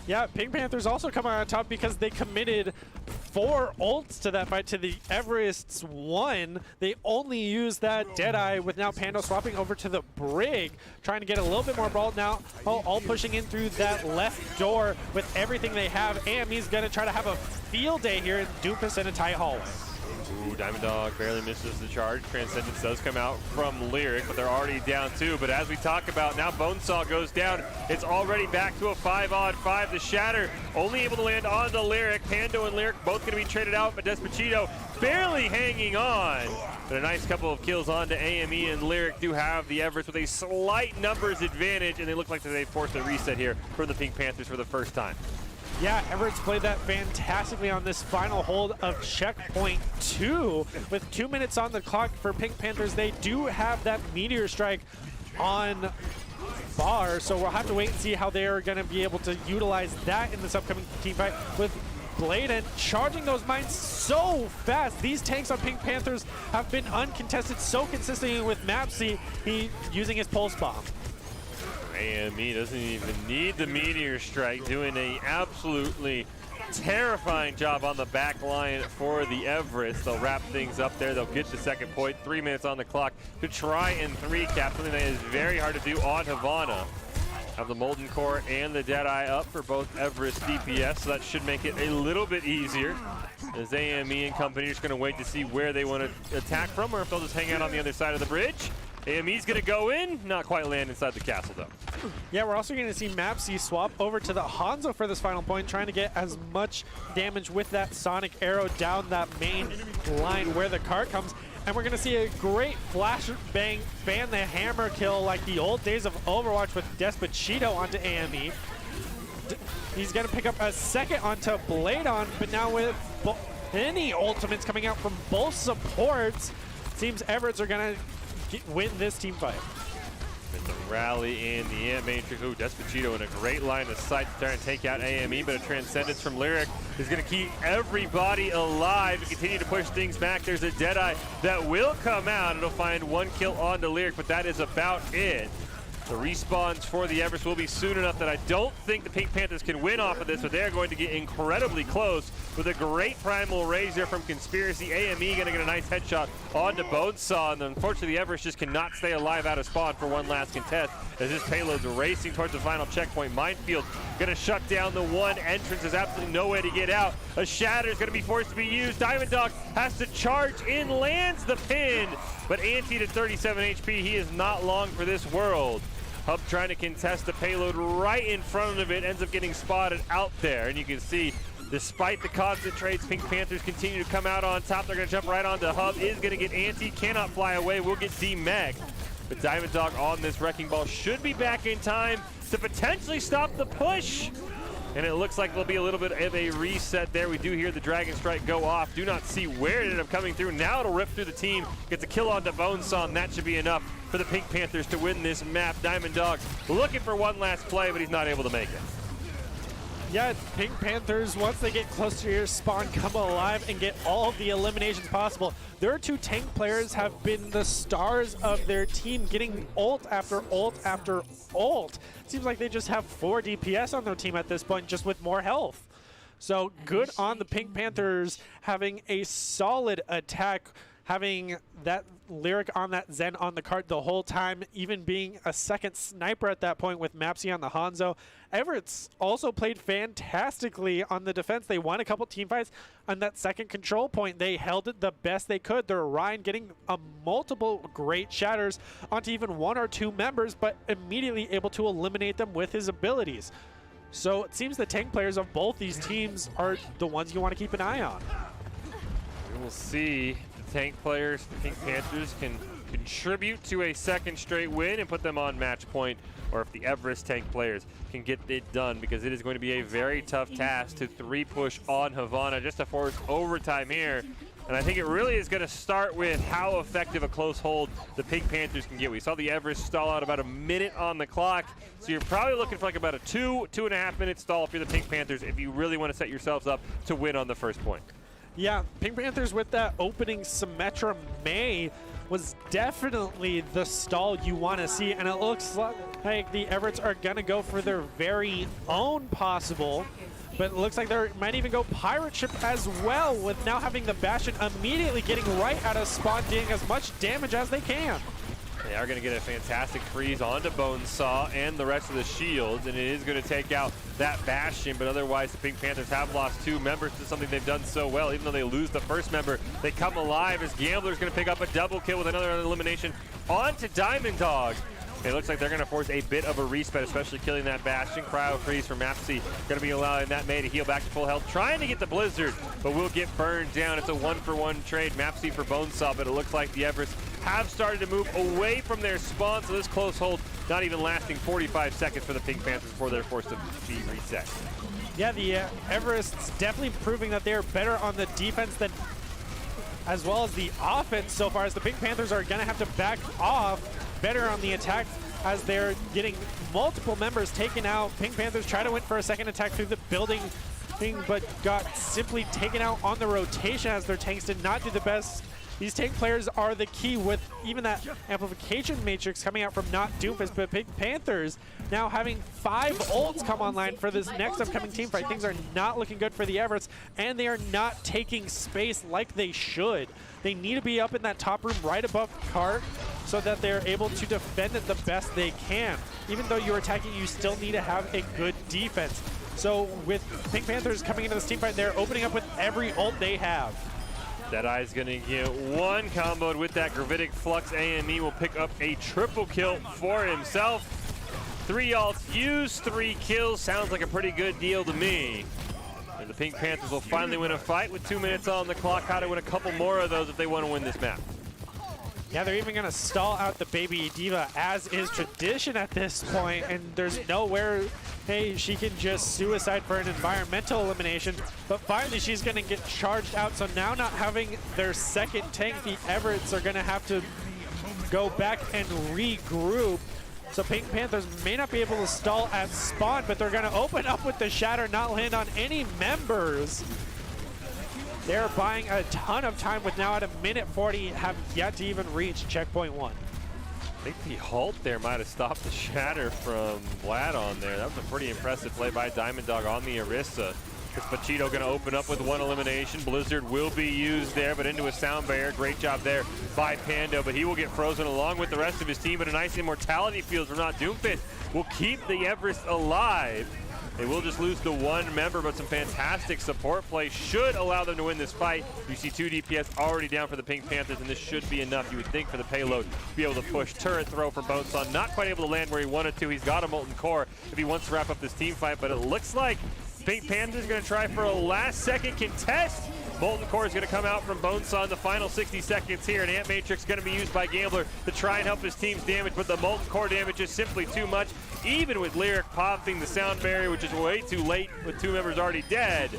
Yeah, Pink Panthers also come out on top because they committed 4 ults to that fight to the Everest's 1. They only used that Deadeye, with now Pando swapping over to the Brig, trying to get a little bit more brawl now, all pushing in through that left door with everything they have. AME's going to try to have a field day here in Doofus in a tight hallway. Ooh, Diamond Dog barely misses the charge. Transcendence does come out from Lyric, but they're already down 2. But as we talk about, now Bonesaw goes down. It's already back to a 5-on-5. The Shatter only able to land on the Lyric. Pando and Lyric both going to be traded out, but Despacito barely hanging on. But a nice couple of kills on to AME, and Lyric do have the Everest with a slight numbers advantage, and they look like they forced a reset here for the Pink Panthers for the first time. Yeah, Everett's played that fantastically on this final hold of checkpoint 2. With 2 minutes on the clock for Pink Panthers, they do have that Meteor Strike on bar, so we'll have to wait and see how they're going to be able to utilize that in this upcoming team fight, with Bladen charging those mines so fast. These tanks on Pink Panthers have been uncontested so consistently, with Mapsy using his Pulse Bomb. AME doesn't even need the Meteor Strike, doing a absolutely terrifying job on the back line for the Everest. They'll wrap things up there. They'll get the second point. 3 minutes on the clock to try and 3-cap, something that is very hard to do on Havana. Have the Molten Core and the Deadeye up for both Everest DPS, so that should make it a little bit easier. As AME and company are just going to wait to see where they want to attack from, or if they'll just hang out on the other side of the bridge. AME's going to go in, not quite land inside the castle, though. Yeah, we're also going to see Mapsy swap over to the Hanzo for this final point, trying to get as much damage with that Sonic Arrow down that main line where the cart comes. And we're going to see a great flash bang, fan the hammer kill like the old days of Overwatch with Despacito onto AME. He's going to pick up a second onto Bladon, but now with any ultimates coming out from both supports, seems Everetts are going to win this team fight. And the rally in the Ant Matrix. Ooh, Despacito in a great line of sight to try and take out AME, but a Transcendence from Lyric is going to keep everybody alive and continue to push things back. There's a Deadeye that will come out. It'll find 1 kill onto Lyric, but that is about it. The respawns for the Everest will be soon enough that I don't think the Pink Panthers can win off of this, but they're going to get incredibly close with a great primal raise there from Conspiracy. AME going to get a nice headshot onto Bonesaw, and unfortunately the Everest just cannot stay alive out of spawn for one last contest as this payload's racing towards the final checkpoint. Minefield going to shut down the one entrance. There's absolutely no way to get out. A Shatter's going to be forced to be used. Diamond Dog has to charge in, lands the pin, but Anti to 37 HP. He is not long for this world. Hub trying to contest the payload right in front of it, ends up getting spotted out there. And you can see, despite the constant trades, Pink Panthers continue to come out on top. They're going to jump right onto Hub, is going to get Anti, cannot fly away, will get D-Mag. But Diamond Dog on this Wrecking Ball should be back in time to potentially stop the push. And it looks like there'll be a little bit of a reset there. We do hear the Dragon Strike go off. Do not see where it ended up coming through. Now it'll rip through the team. Gets a kill onto Bonesaw, and that should be enough for the Pink Panthers to win this map. Diamond Dog looking for one last play, but he's not able to make it. Yeah, Pink Panthers, once they get close to your spawn, come alive and get all of the eliminations possible. Their two tank players have been the stars of their team, getting ult after ult after ult. Seems like they just have 4 DPS on their team at this point, just with more health. So good on the Pink Panthers having a solid attack, having that Lyric on that Zen on the cart the whole time, even being a second sniper at that point with Mapsy on the Hanzo. Everett's also played fantastically on the defense. They won a couple team fights on that second control point. They held it the best they could. Their Ryan getting multiple great shatters onto even 1 or 2 members, but immediately able to eliminate them with his abilities. So it seems the tank players of both these teams are the ones you want to keep an eye on. We will see. Tank players, the Pink Panthers, can contribute to a second straight win and put them on match point, or if the Everest tank players can get it done, because it is going to be a very tough task to 3-push on Havana just to force overtime here. And I think it really is going to start with how effective a close hold the Pink Panthers can get. We saw the Everest stall out about a minute on the clock, so you're probably looking for like about a 2.5 minute stall for the Pink Panthers if you really want to set yourselves up to win on the first point. Yeah, Pink Panthers with that opening Symmetra May was definitely the stall you want to see, and it looks like the Everetts are going to go for their very own possible, but it looks like they might even go Pirate Ship as well, with now having the Bastion immediately getting right out of spawn, doing as much damage as they can. They are going to get a fantastic freeze onto Bonesaw and the rest of the shields, and it is going to take out that Bastion, but otherwise the Pink Panthers have lost 2 members to something they've done so well. Even though they lose the first member, they come alive as Gambler's going to pick up a double kill with another elimination onto Diamond Dog. It looks like they're going to force a bit of a respec, especially killing that Bastion. Cryo freeze from Mapsy. Going to be allowing that May to heal back to full health. Trying to get the Blizzard, but will get burned down. It's a 1-for-1 trade. Mapsy for Bonesaw, but it looks like the Everest have started to move away from their spawn, so this close hold not even lasting 45 seconds for the Pink Panthers before they're forced to be reset. Yeah, the Everest's definitely proving that they're better on the defense than as well as the offense so far, as the Pink Panthers are going to have to back off better on the attack as they're getting multiple members taken out. Pink Panthers try to win for a second attack through the building thing, but got simply taken out on the rotation as their tanks did not do the best. These tank players are the key, with even that amplification matrix coming out from not Doomfist, but Pink Panthers now having 5 ults come online for this next upcoming team fight. Things are not looking good for the Everetts, and they are not taking space like they should. They need to be up in that top room right above cart so that they're able to defend it the best they can. Even though you're attacking, you still need to have a good defense. So with Pink Panthers coming into this team fight, they're opening up with every ult they have. Deadeye's going to get one comboed with that Gravitic Flux. AME will pick up a triple kill for himself. 3 ults used, 3 kills. Sounds like a pretty good deal to me. And the Pink Panthers will finally win a fight with 2 minutes on the clock. How to win a couple more of those if they want to win this map. Yeah, they're even going to stall out the Baby Diva, as is tradition at this point, and there's nowhere, hey, she can just suicide for an environmental elimination, but finally she's going to get charged out. So now, not having their second tank, the Everetts are going to have to go back and regroup. So Pink Panthers may not be able to stall at spawn, but they're going to open up with the Shatter, not land on any members. They're buying a ton of time, with now at a minute 40, have yet to even reach checkpoint 1. I think the halt there might have stopped the shatter from Vlad on there. That was a pretty impressive play by Diamond Dog on the Orisa. Despacito going to open up with one elimination. Blizzard will be used there, but into a sound barrier. Great job there by Pando, but he will get frozen along with the rest of his team. But a nice immortality field from not Doomfist will keep the Everest alive. They will just lose the one member, but some fantastic support play should allow them to win this fight. You see 2 DPS already down for the Pink Panthers, and this should be enough, you would think, for the payload to be able to push. Turret throw for Bonesaw, not quite able to land where he wanted to. He's got a Molten Core if he wants to wrap up this team fight, but it looks like Pink Panthers going to try for a last-second contest. Molten Core is going to come out from Bonesaw in the final 60 seconds here, and Ant Matrix going to be used by Gambler to try and help his team's damage, but the Molten Core damage is simply too much. Even with Lyric popping the sound barrier, which is way too late with 2 members already dead,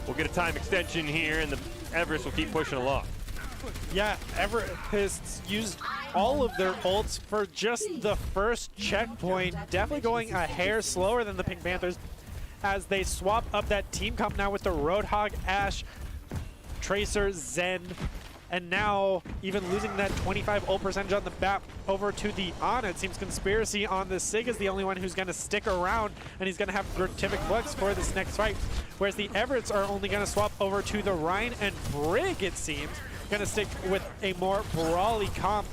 we'll get a time extension here, and the Everest will keep pushing along. Yeah, Everest used all of their ults for just the first checkpoint, definitely going a hair slower than the Pink Panthers as they swap up that team comp now with the Roadhog, Ashe, Tracer, Zen, and now even losing that 25 ult percentage on the map over to the Ana. It seems Conspiracy on the Sig is the only one who's going to stick around, and he's going to have Gratific Flux for this next fight, whereas the Everett's are only going to swap over to the Rhine and Brig, it seems. Going to stick with a more brawly comp.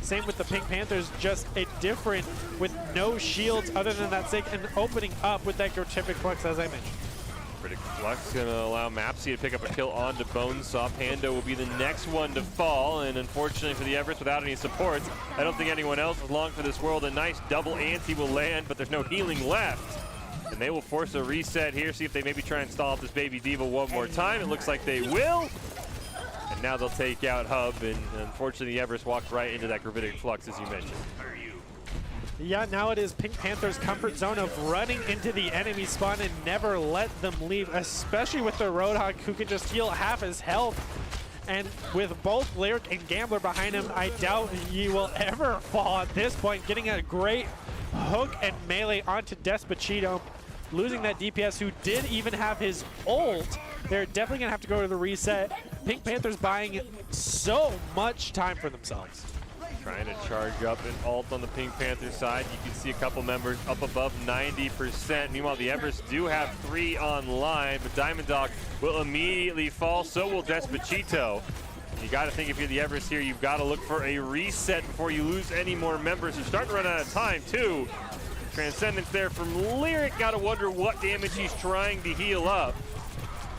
Same with the Pink Panthers, just a different with no shields other than that Sig, and opening up with that Gratific Flux, as I mentioned. Critic Flux going to allow Mapsy to pick up a kill onto Bonesaw. Pando will be the next one to fall, and unfortunately for the Everest, without any supports, I don't think anyone else is long for this world. A nice double anti will land, but there's no healing left. And they will force a reset here, see if they maybe try and stall up this Baby Diva one more time. It looks like they will. And now they'll take out Hub, and unfortunately the Everest walked right into that Gravitic Flux, as you mentioned. Yeah, now it is Pink Panther's comfort zone of running into the enemy spawn and never let them leave, especially with the Roadhog, who can just heal half his health. And with both Lyric and Gambler behind him, I doubt he will ever fall at this point. Getting a great hook and melee onto Despacito, losing that DPS who did even have his ult. They're definitely going to have to go to the reset. Pink Panther's buying so much time for themselves. Trying to charge up an ult on the Pink Panther side. You can see a couple members up above 90%. Meanwhile, the Everest do have 3 online, but Diamond Dog will immediately fall. So will Despacito. You got to think if you're the Everest here, you've got to look for a reset before you lose any more members. You're starting to run out of time, too. Transcendence there from Lyric. Got to wonder what damage he's trying to heal up.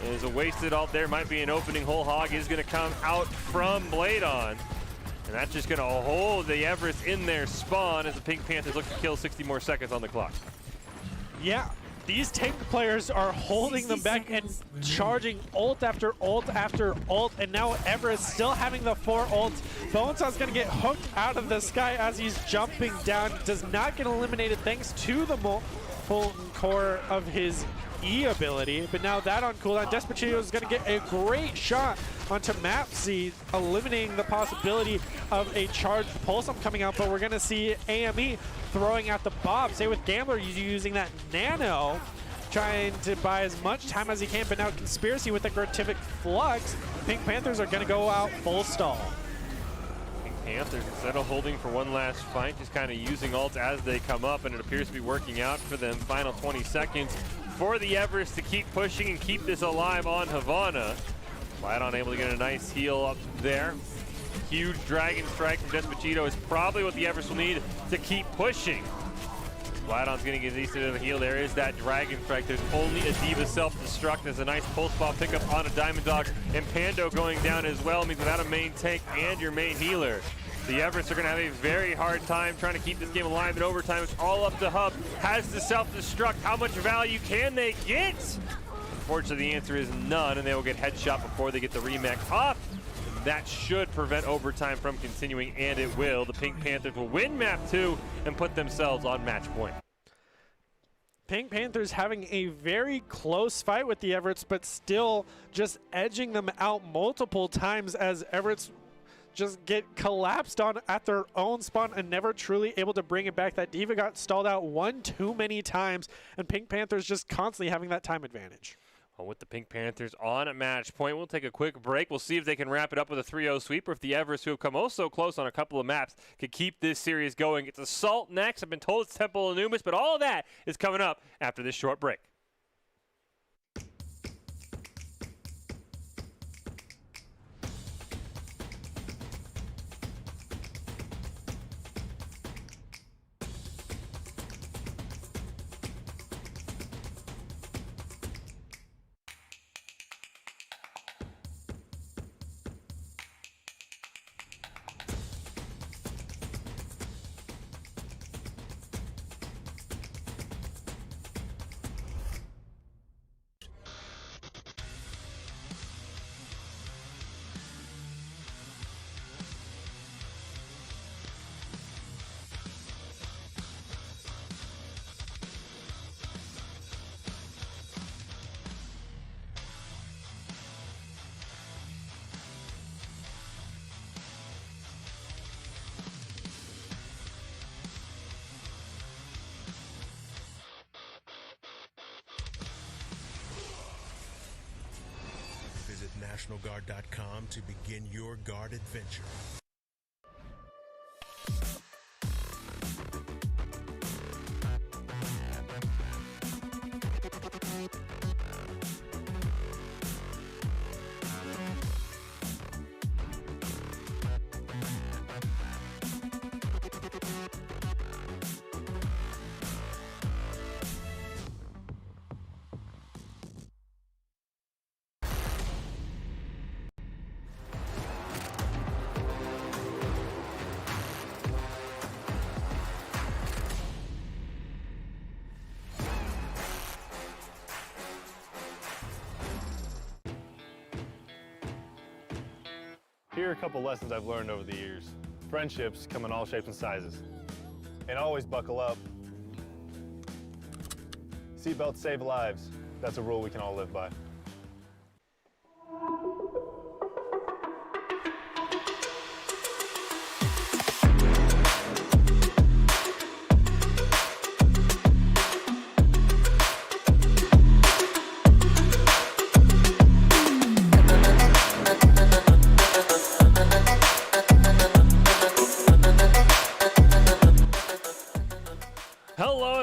There's a wasted ult there. Might be an opening. Whole Hog is going to come out from Blade On. And that's just going to hold the Everest in their spawn as the Pink Panthers look to kill 60 more seconds on the clock. Yeah, these tank players are holding them back and charging ult after ult after ult, and now Everest still having the 4 ults. Bonesaw's going to get hooked out of the sky as he's jumping down. Does not get eliminated thanks to the Molten Core of his E ability, but now that on cooldown, Despacito is going to get a great shot onto Mapsy, eliminating the possibility of a charged Pulsum coming out, but we're going to see AME throwing out the Bob. Same with Gambler, he's using that Nano, trying to buy as much time as he can, but now Conspiracy with the Gratific Flux. Pink Panthers are going to go out full stall. Pink Panthers, instead of holding for one last fight, just kind of using ults as they come up, and it appears to be working out for them. Final 20 seconds for the Everest to keep pushing and keep this alive on Havana. Vladon able to get a nice heal up there. Huge Dragon Strike from Despacito is probably what the Everest will need to keep pushing. Vladon's getting his Easton in the heal. There is that Dragon Strike. There's only a Diva self-destruct. There's a nice pulse ball pickup on a Diamond Dog, and Pando going down as well. Means without a main tank and your main healer, the Everest are going to have a very hard time trying to keep this game alive in overtime. It's all up to Hub. Has the self-destruct. How much value can they get? Unfortunately, the answer is none, and they will get headshot before they get the remake off. And that should prevent overtime from continuing, and it will. The Pink Panthers will win map 2 and put themselves on match point. Pink Panthers having a very close fight with the Everett's, but still just edging them out multiple times as Everett's just get collapsed on at their own spawn and never truly able to bring it back. That Diva got stalled out one too many times, and Pink Panthers just constantly having that time advantage. With the Pink Panthers on match point, we'll take a quick break. We'll see if they can wrap it up with a 3-0 sweep, or if the Everest, who have come oh so close on a couple of maps, could keep this series going. It's Assault next. I've been told it's Temple of Anubis, but all of that is coming up after this short break. Visit NationalGuard.com to begin your guard adventure. Here are a couple lessons I've learned over the years. Friendships come in all shapes and sizes. And always buckle up. Seatbelts save lives. That's a rule we can all live by.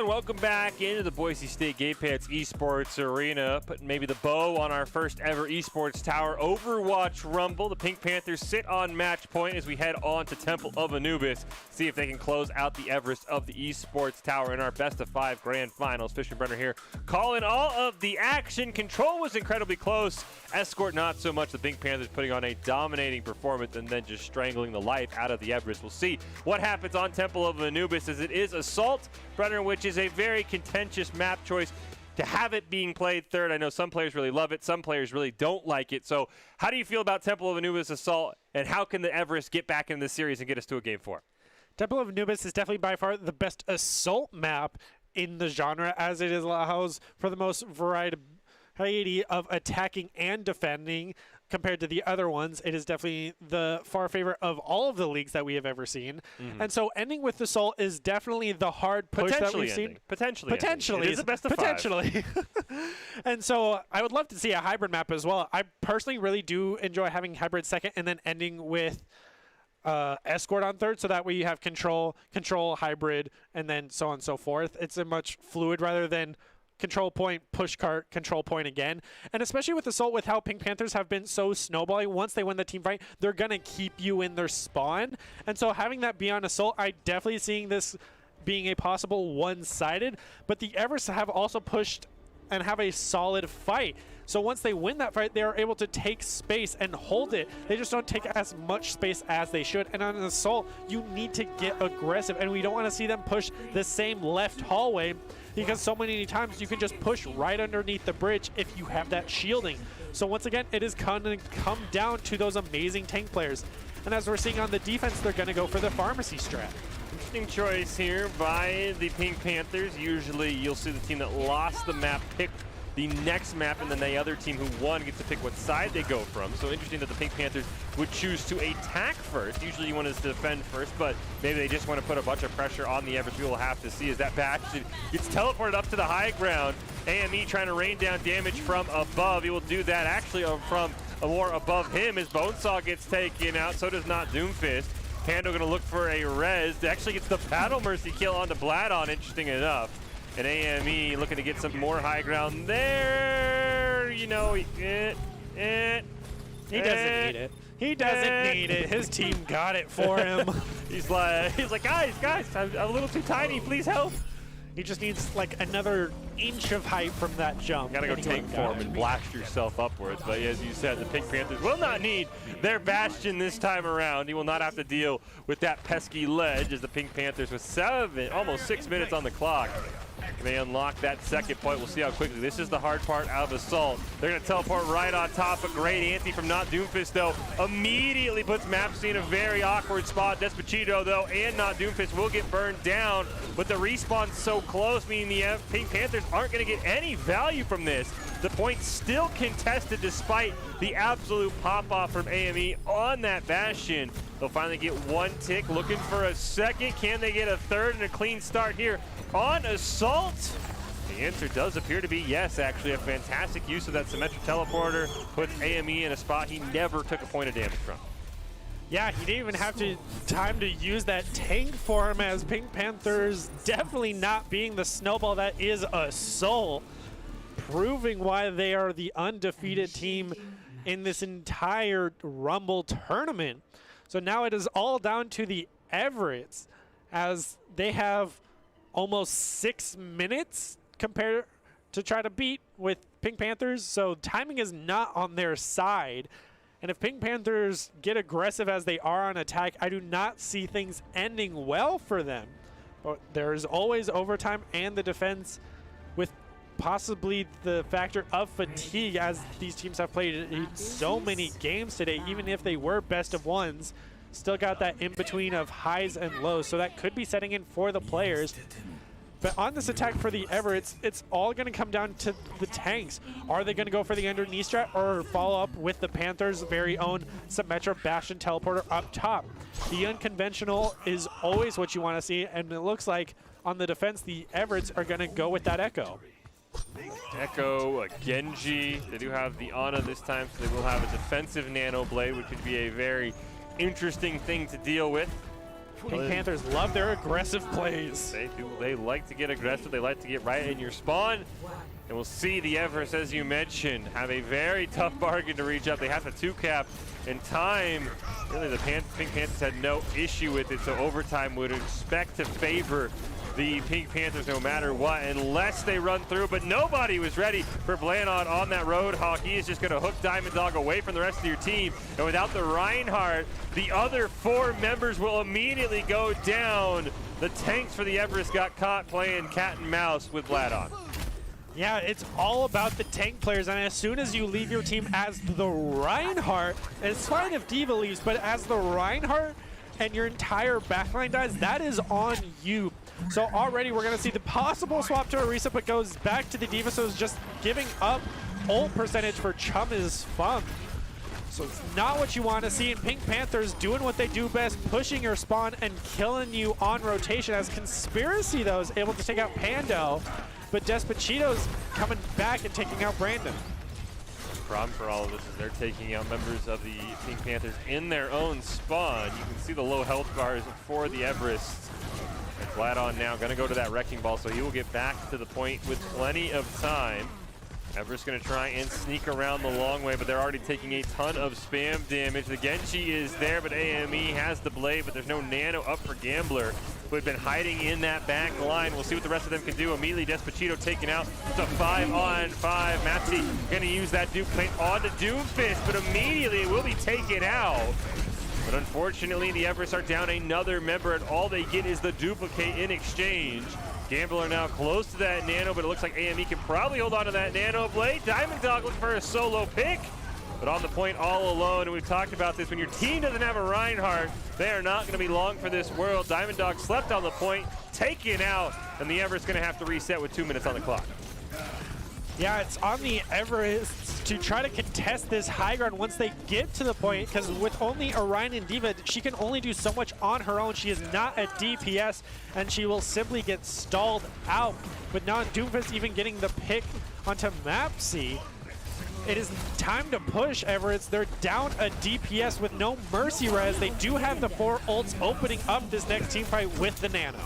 Welcome back into the Boise State Esports Arena, putting maybe the bow on our first ever esports tower Overwatch Rumble. The Pink Panthers sit on match point as we head on to Temple of Anubis, see if they can close out the Everest of the esports tower in our best of 5 grand finals. Fisher Brenner here calling all of the action. Control was incredibly close. Escort not so much. The Pink Panthers putting on a dominating performance and then just strangling the life out of the Everest. We'll see what happens on Temple of Anubis, as it is Assault, Brenner, which is a very contentious map choice. To have it being played third, I know some players really love it, some players really don't like it. So how do you feel about Temple of Anubis Assault, and how can the Everest get back in this series and get us to a Game 4? Temple of Anubis is definitely by far the best assault map in the genre, as it allows for the most variety of attacking and defending compared to the other ones. It is definitely the far favorite of all of the leagues that we have ever seen. And so ending with Assault is definitely the hard push that we've seen. Potentially. It is the best of 5. Potentially. And so I would love to see a hybrid map as well. I personally really do enjoy having hybrid second and then ending with Escort on third, so that way you have control, hybrid, and then so on and so forth. It's a much fluid rather than control point, push cart, control point again. And especially with Assault, with how Pink Panthers have been so snowballing, once they win the team fight, they're going to keep you in their spawn. And so having that be on Assault, I definitely seeing this being a possible one-sided. But the Everest have also pushed and have a solid fight. So once they win that fight, they are able to take space and hold it. They just don't take as much space as they should. And on an Assault, you need to get aggressive. And we don't want to see them push the same left hallway, because so many times you can just push right underneath the bridge if you have that shielding. So once again, it is going to come down to those amazing tank players. And as we're seeing on the defense, they're going to go for the pharmacy strat. Interesting choice here by the Pink Panthers. Usually you'll see the team that lost the map pick the next map, and then the other team who won gets to pick what side they go from. So interesting that the Pink Panthers would choose to attack first. Usually you want to defend first, but maybe they just want to put a bunch of pressure on the Everest. We will have to see as that Bastion gets teleported up to the high ground. AME trying to rain down damage from above. He will do that actually from more above him as Bonesaw gets taken out. So does not Doomfist. Pando going to look for a res. Actually gets the Battle Mercy kill onto Bladon, interesting enough. And AME looking to get some more high ground there. You know, he doesn't need it. He doesn't need it. His team got it for him. he's like, guys, I'm a little too tiny. Please help. He just needs like another inch of height from that jump. Gotta go tank form and blast yourself upwards. But as you said, the Pink Panthers will not need their Bastion this time around. He will not have to deal with that pesky ledge as the Pink Panthers with almost 6 minutes on the clock. They unlock that second point. We'll see how quickly. This is the hard part out of Assault. They're going to teleport right on top. A great ante from Not Doomfist, though, immediately puts Mapsy in a very awkward spot. Despacito, though, and Not Doomfist will get burned down, but the respawn's so close, meaning the Pink Panthers aren't going to get any value from this. The point's still contested despite the absolute pop-off from AME on that Bastion. They'll finally get one tick, looking for a second. Can they get a third and a clean start here on Assault? The answer does appear to be yes, actually. A fantastic use of that symmetric teleporter puts AME in a spot he never took a point of damage from. Yeah, he didn't even have time to use that tank form, as Pink Panthers definitely not being the snowball that is Assault, proving why they are the undefeated team in this entire Rumble tournament. So now it is all down to the Everetts, as they have almost 6 minutes compared to try to beat with Pink Panthers. So timing is not on their side. And if Pink Panthers get aggressive as they are on attack, I do not see things ending well for them. But there is always overtime and the defense, with possibly the factor of fatigue, as these teams have played so many games today. Even if they were best of ones, still got that in between of highs and lows, so that could be setting in for the players. But on this attack for the Everetts, it's all going to come down to the tanks. Are they going to go for the underneath strat or follow up with the Panthers' very own Symmetra Bastion teleporter up top? The unconventional is always what you want to see, and it looks like on the defense, the Everetts are going to go with that Echo. Echo, a Genji. They do have the Ana this time, so they will have a defensive Nano Blade, which could be a very interesting thing to deal with. Pink Panthers love their aggressive plays. They do. They like to get aggressive. They like to get right in your spawn. And we'll see the Everest, as you mentioned, have a very tough bargain to reach up. They have to 2-cap in time. Really, the Pink Panthers had no issue with it, so overtime would expect to favor the Pink Panthers no matter what, unless they run through. But nobody was ready for Bladon on that Roadhog. He is just going to hook Diamond Dog away from the rest of your team. And without the Reinhardt, the other 4 members will immediately go down. The tanks for the Everest got caught playing cat and mouse with Bladon. Yeah, it's all about the tank players, and as soon as you leave your team as the Reinhardt, it's fine if D.Va leaves, but as the Reinhardt and your entire backline dies, that is on you. So already we're going to see the possible swap to Orisa, but goes back to the D.Va, so it's just giving up ult percentage for Chum is Fun. So it's not what you want to see, and Pink Panthers doing what they do best, pushing your spawn and killing you on rotation, as Conspiracy, though, is able to take out Pando, but Despacito's coming back and taking out Brandon. The problem for all of this is they're taking out members of the Pink Panthers in their own spawn. You can see the low health bars for the Everest. And Bladon now going to go to that Wrecking Ball, so he will get back to the point with plenty of time. Everest going to try and sneak around the long way, but they're already taking a ton of spam damage. The Genji is there, but AME has the Blade, but there's no Nano up for Gambler, who had been hiding in that back line. We'll see what the rest of them can do. Immediately, Despacito taken out. It's a 5-on-5. Mapsy going to use that Duke Plate onto Doomfist, but immediately it will be taken out. But unfortunately, the Everest are down another member, and all they get is the duplicate in exchange. Gambler now close to that Nano, but it looks like AME can probably hold on to that Nano Blade. Diamond Dog looking for a solo pick, but on the point all alone. And we've talked about this. When your team doesn't have a Reinhardt, they are not going to be long for this world. Diamond Dog slept on the point, taken out, and the Everest going to have to reset with 2 minutes on the clock. Yeah, it's on the Everest to try to contest this high ground once they get to the point, because with only Orion and D.Va, she can only do so much on her own. She is not a DPS, and she will simply get stalled out. But now Doomfist even getting the pick onto Mapsy. It is time to push, Everett. They're down a DPS with no Mercy Res. They do have the 4 ults opening up this next team fight with the Nano.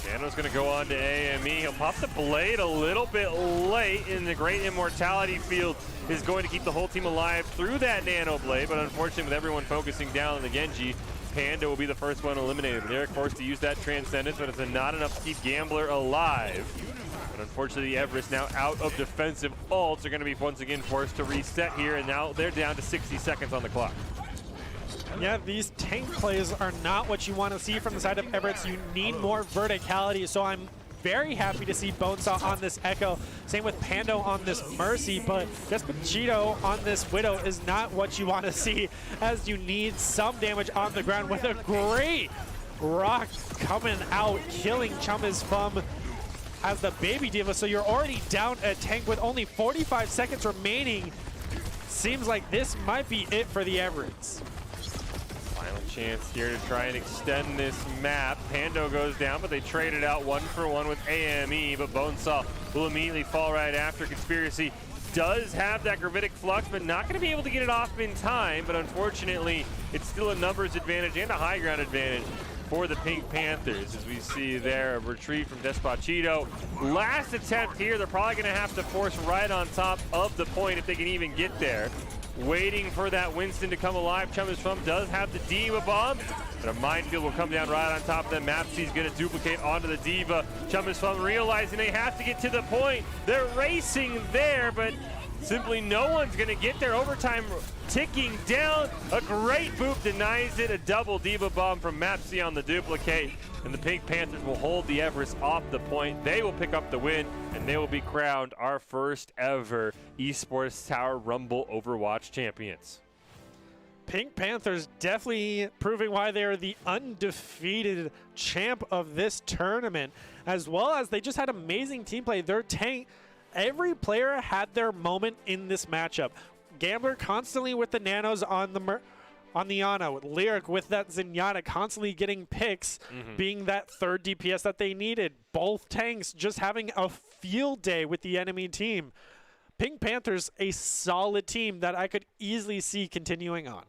Nano's going to go on to AME. He'll pop the Blade a little bit late, and the Great Immortality Field is going to keep the whole team alive through that Nano Blade, but unfortunately with everyone focusing down on the Genji, Panda will be the first one eliminated. Lyric forced to use that Transcendence, but it's not enough to keep Gambler alive. But unfortunately, the Everest now out of defensive ults are going to be once again forced to reset here, and now they're down to 60 seconds on the clock. Yeah, these tank plays are not what you want to see from the side of Everett. You need more verticality, so I'm very happy to see Bonesaw on this Echo. Same with Pando on this Mercy, but Despacito on this Widow is not what you want to see, as you need some damage on the ground with a great rock coming out, killing Chuma's Fum as the Baby D.Va. So you're already down a tank with only 45 seconds remaining. Seems like this might be it for the Everetts. Final chance here to try and extend this map. Pando goes down, but they trade it out 1-for-1 with AME, but Bonesaw will immediately fall right after. Conspiracy does have that Gravitic Flux, but not going to be able to get it off in time, but unfortunately, it's still a numbers advantage and a high ground advantage for the Pink Panthers, as we see there a retreat from Despacito. Last attempt here, they're probably going to have to force right on top of the point if they can even get there. Waiting for that Winston to come alive. Chuma's Fum does have the D.Va bomb, but a minefield will come down right on top of them. Mapsy's going to duplicate onto the D.Va. Chuma's Fum realizing they have to get to the point. They're racing there, but simply no one's going to get there. Overtime ticking down. A great boop denies it. A double D.Va bomb from Mapsy on the duplicate. And the Pink Panthers will hold the Everest off the point. They will pick up the win, and they will be crowned our first ever Esports Tower Rumble Overwatch champions. Pink Panthers definitely proving why they are the undefeated champ of this tournament, as well as they just had amazing team play. Their tank, every player had their moment in this matchup. Gambler constantly with the nanos on the Ana, with Lyric with that Zenyatta constantly getting picks, being that third DPS that they needed. Both tanks just having a field day with the enemy team. Pink Panthers, a solid team that I could easily see continuing on.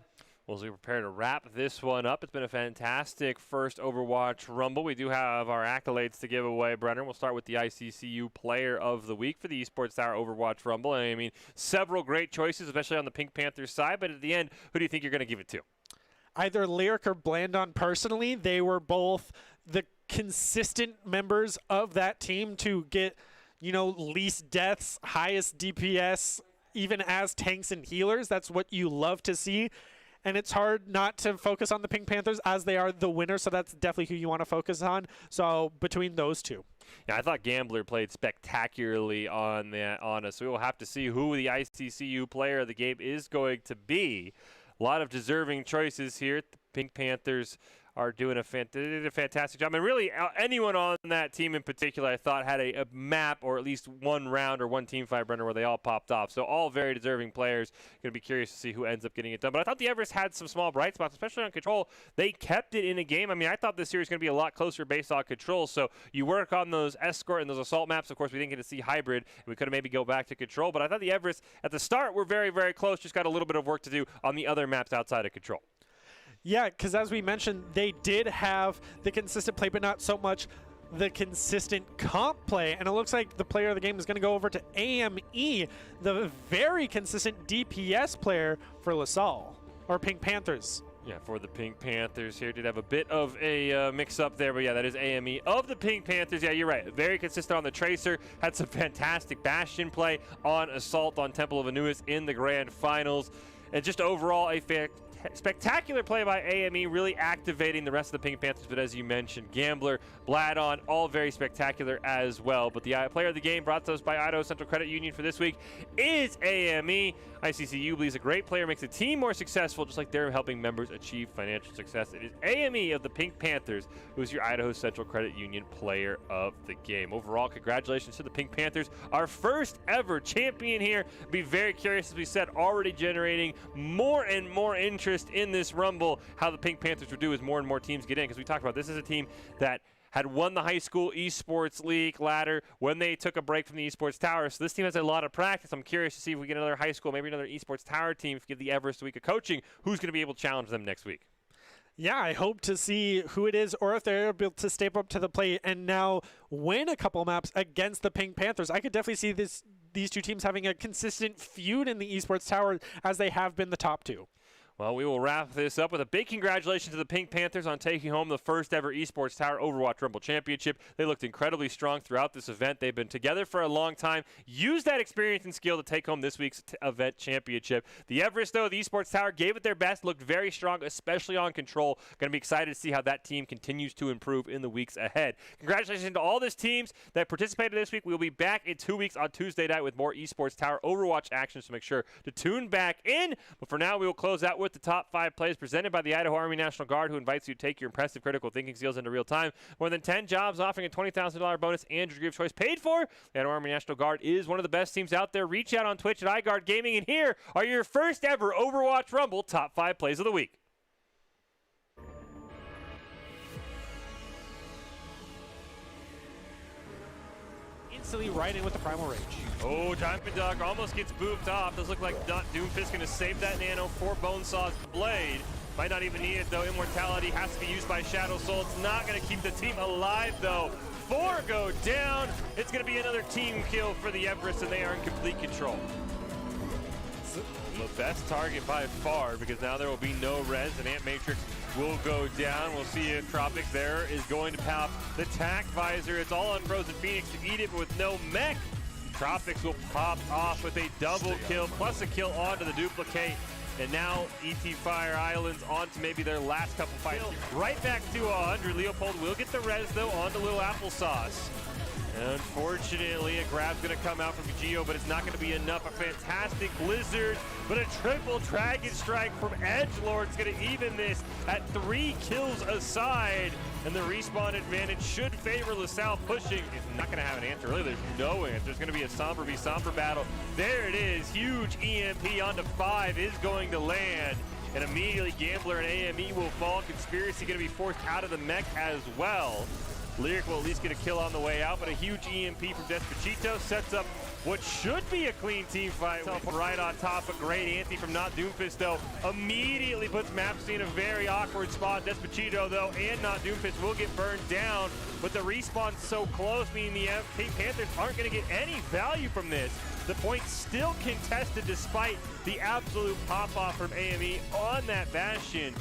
Well, as we prepare to wrap this one up, it's been a fantastic first Overwatch Rumble. We do have our accolades to give away, Brenner. We'll start with the ICCU Player of the Week for the Esports Tower Overwatch Rumble. I mean, several great choices, especially on the Pink Panthers side, but at the end, who do you think you're going to give it to? Either Lyric or Blandon personally. They were both the consistent members of that team to get, you know, least deaths, highest DPS, even as tanks and healers. That's what you love to see. And it's hard not to focus on the Pink Panthers as they are the winner, so that's definitely who you want to focus on. So between those two. Yeah, I thought Gambler played spectacularly on that Ana, so we will have to see who the ICCU Player of the game is going to be. A lot of deserving choices here. The Pink Panthers are doing a fantastic job. And really, anyone on that team in particular, I thought had a map or at least one round or one team fight, Brenner, where they all popped off. So all very deserving players. Going to be curious to see who ends up getting it done. But I thought the Everest had some small bright spots, especially on control. They kept it in a game. I mean, I thought this series was going to be a lot closer based on control. So you work on those escort and those assault maps. Of course, we didn't get to see hybrid. We could have maybe go back to control. But I thought the Everest at the start were very, very close. Just got a little bit of work to do on the other maps outside of control. Yeah, because as we mentioned, they did have the consistent play, but not so much the consistent comp play. And it looks like the player of the game is going to go over to AME, the very consistent DPS player for LaSalle, or Pink Panthers. Yeah, for the Pink Panthers here. Did have a bit of a mix-up there, but yeah, that is AME of the Pink Panthers. Yeah, you're right. Very consistent on the Tracer. Had some fantastic Bastion play on Assault on Temple of Anubis in the Grand Finals. And just overall, a fantastic spectacular play by AME, really activating the rest of the Pink Panthers. But as you mentioned, Gambler, Bladon, all very spectacular as well. But the player of the game brought to us by Idaho Central Credit Union for this week is AME. ICCU believes a great player makes the team more successful, just like they're helping members achieve financial success. It is AME of the Pink Panthers who is your Idaho Central Credit Union player of the game. Overall, congratulations to the Pink Panthers, our first ever champion here. Be very curious, as we said, already generating more and more interest in this Rumble, how the Pink Panthers will do as more and more teams get in, because we talked about this is a team that had won the high school esports league ladder when they took a break from the esports tower. So this team has a lot of practice. I'm curious to see if we get another high school, maybe another esports tower team, if we give the Everest a week of coaching, who's going to be able to challenge them next week. Yeah, I hope to see who it is, or if they're able to step up to the plate and now win a couple maps against the Pink Panthers. I could definitely see these two teams having a consistent feud in the esports tower as they have been the top two. Well, we will wrap this up with a big congratulations to the Pink Panthers on taking home the first ever Esports Tower Overwatch Rumble Championship. They looked incredibly strong throughout this event. They've been together for a long time. Use that experience and skill to take home this week's event championship. The Everest, though, the Esports Tower gave it their best, looked very strong, especially on control. Going to be excited to see how that team continues to improve in the weeks ahead. Congratulations to all these teams that participated this week. We'll be back in 2 weeks on Tuesday night with more Esports Tower Overwatch action, so make sure to tune back in. But for now, we will close out with the top 5 plays presented by the Idaho Army National Guard, who invites you to take your impressive critical thinking skills into real time. More than 10 jobs offering a $20,000 bonus and your degree of choice paid for. The Idaho Army National Guard is one of the best teams out there. Reach out on Twitch at iGuard Gaming, and here are your first ever Overwatch Rumble top 5 plays of the week. Instantly right in with the Primal Rage. Oh, Diamond Dog almost gets booped off. Does look like Doomfist going to save that nano for Bonesaw's blade. Might not even need it, though. Immortality has to be used by Shadow Soul. It's not going to keep the team alive, though. 4 go down. It's going to be another team kill for the Everest, and they are in complete control. The best target by far, because now there will be no res, and Ant Matrix will go down. We'll see if Tropic there is going to pop the tack visor. It's all on Frozen Phoenix to eat it, but with no mech. Tropics will pop off with a double kill, plus a kill onto the duplicate. And now ET Fire Islands on to maybe their last couple fights. Right back to 100. Leopold will get the res, though, onto Little Applesauce. Unfortunately, a grab's going to come out from Geo, but it's not going to be enough. A fantastic Blizzard, but a triple Dragon Strike from Edgelord is going to even this at 3 kills aside. And the respawn advantage should favor LaSalle pushing. It's not going to have an answer. Really, there's no answer. There's going to be a Sombra v Sombra battle. There it is. Huge EMP onto 5 is going to land. And immediately Gambler and AME will fall. Conspiracy going to be forced out of the mech as well. Lyric will at least get a kill on the way out, but a huge EMP from Despacito sets up what should be a clean team fight. Right on top, a great anti from Not Doomfist, though, immediately puts Mapsy in a very awkward spot. Despacito, though, and Not Doomfist will get burned down, but the respawn's so close, meaning the Pink Panthers aren't going to get any value from this. The point's still contested despite the absolute pop-off from AME on that Bastion.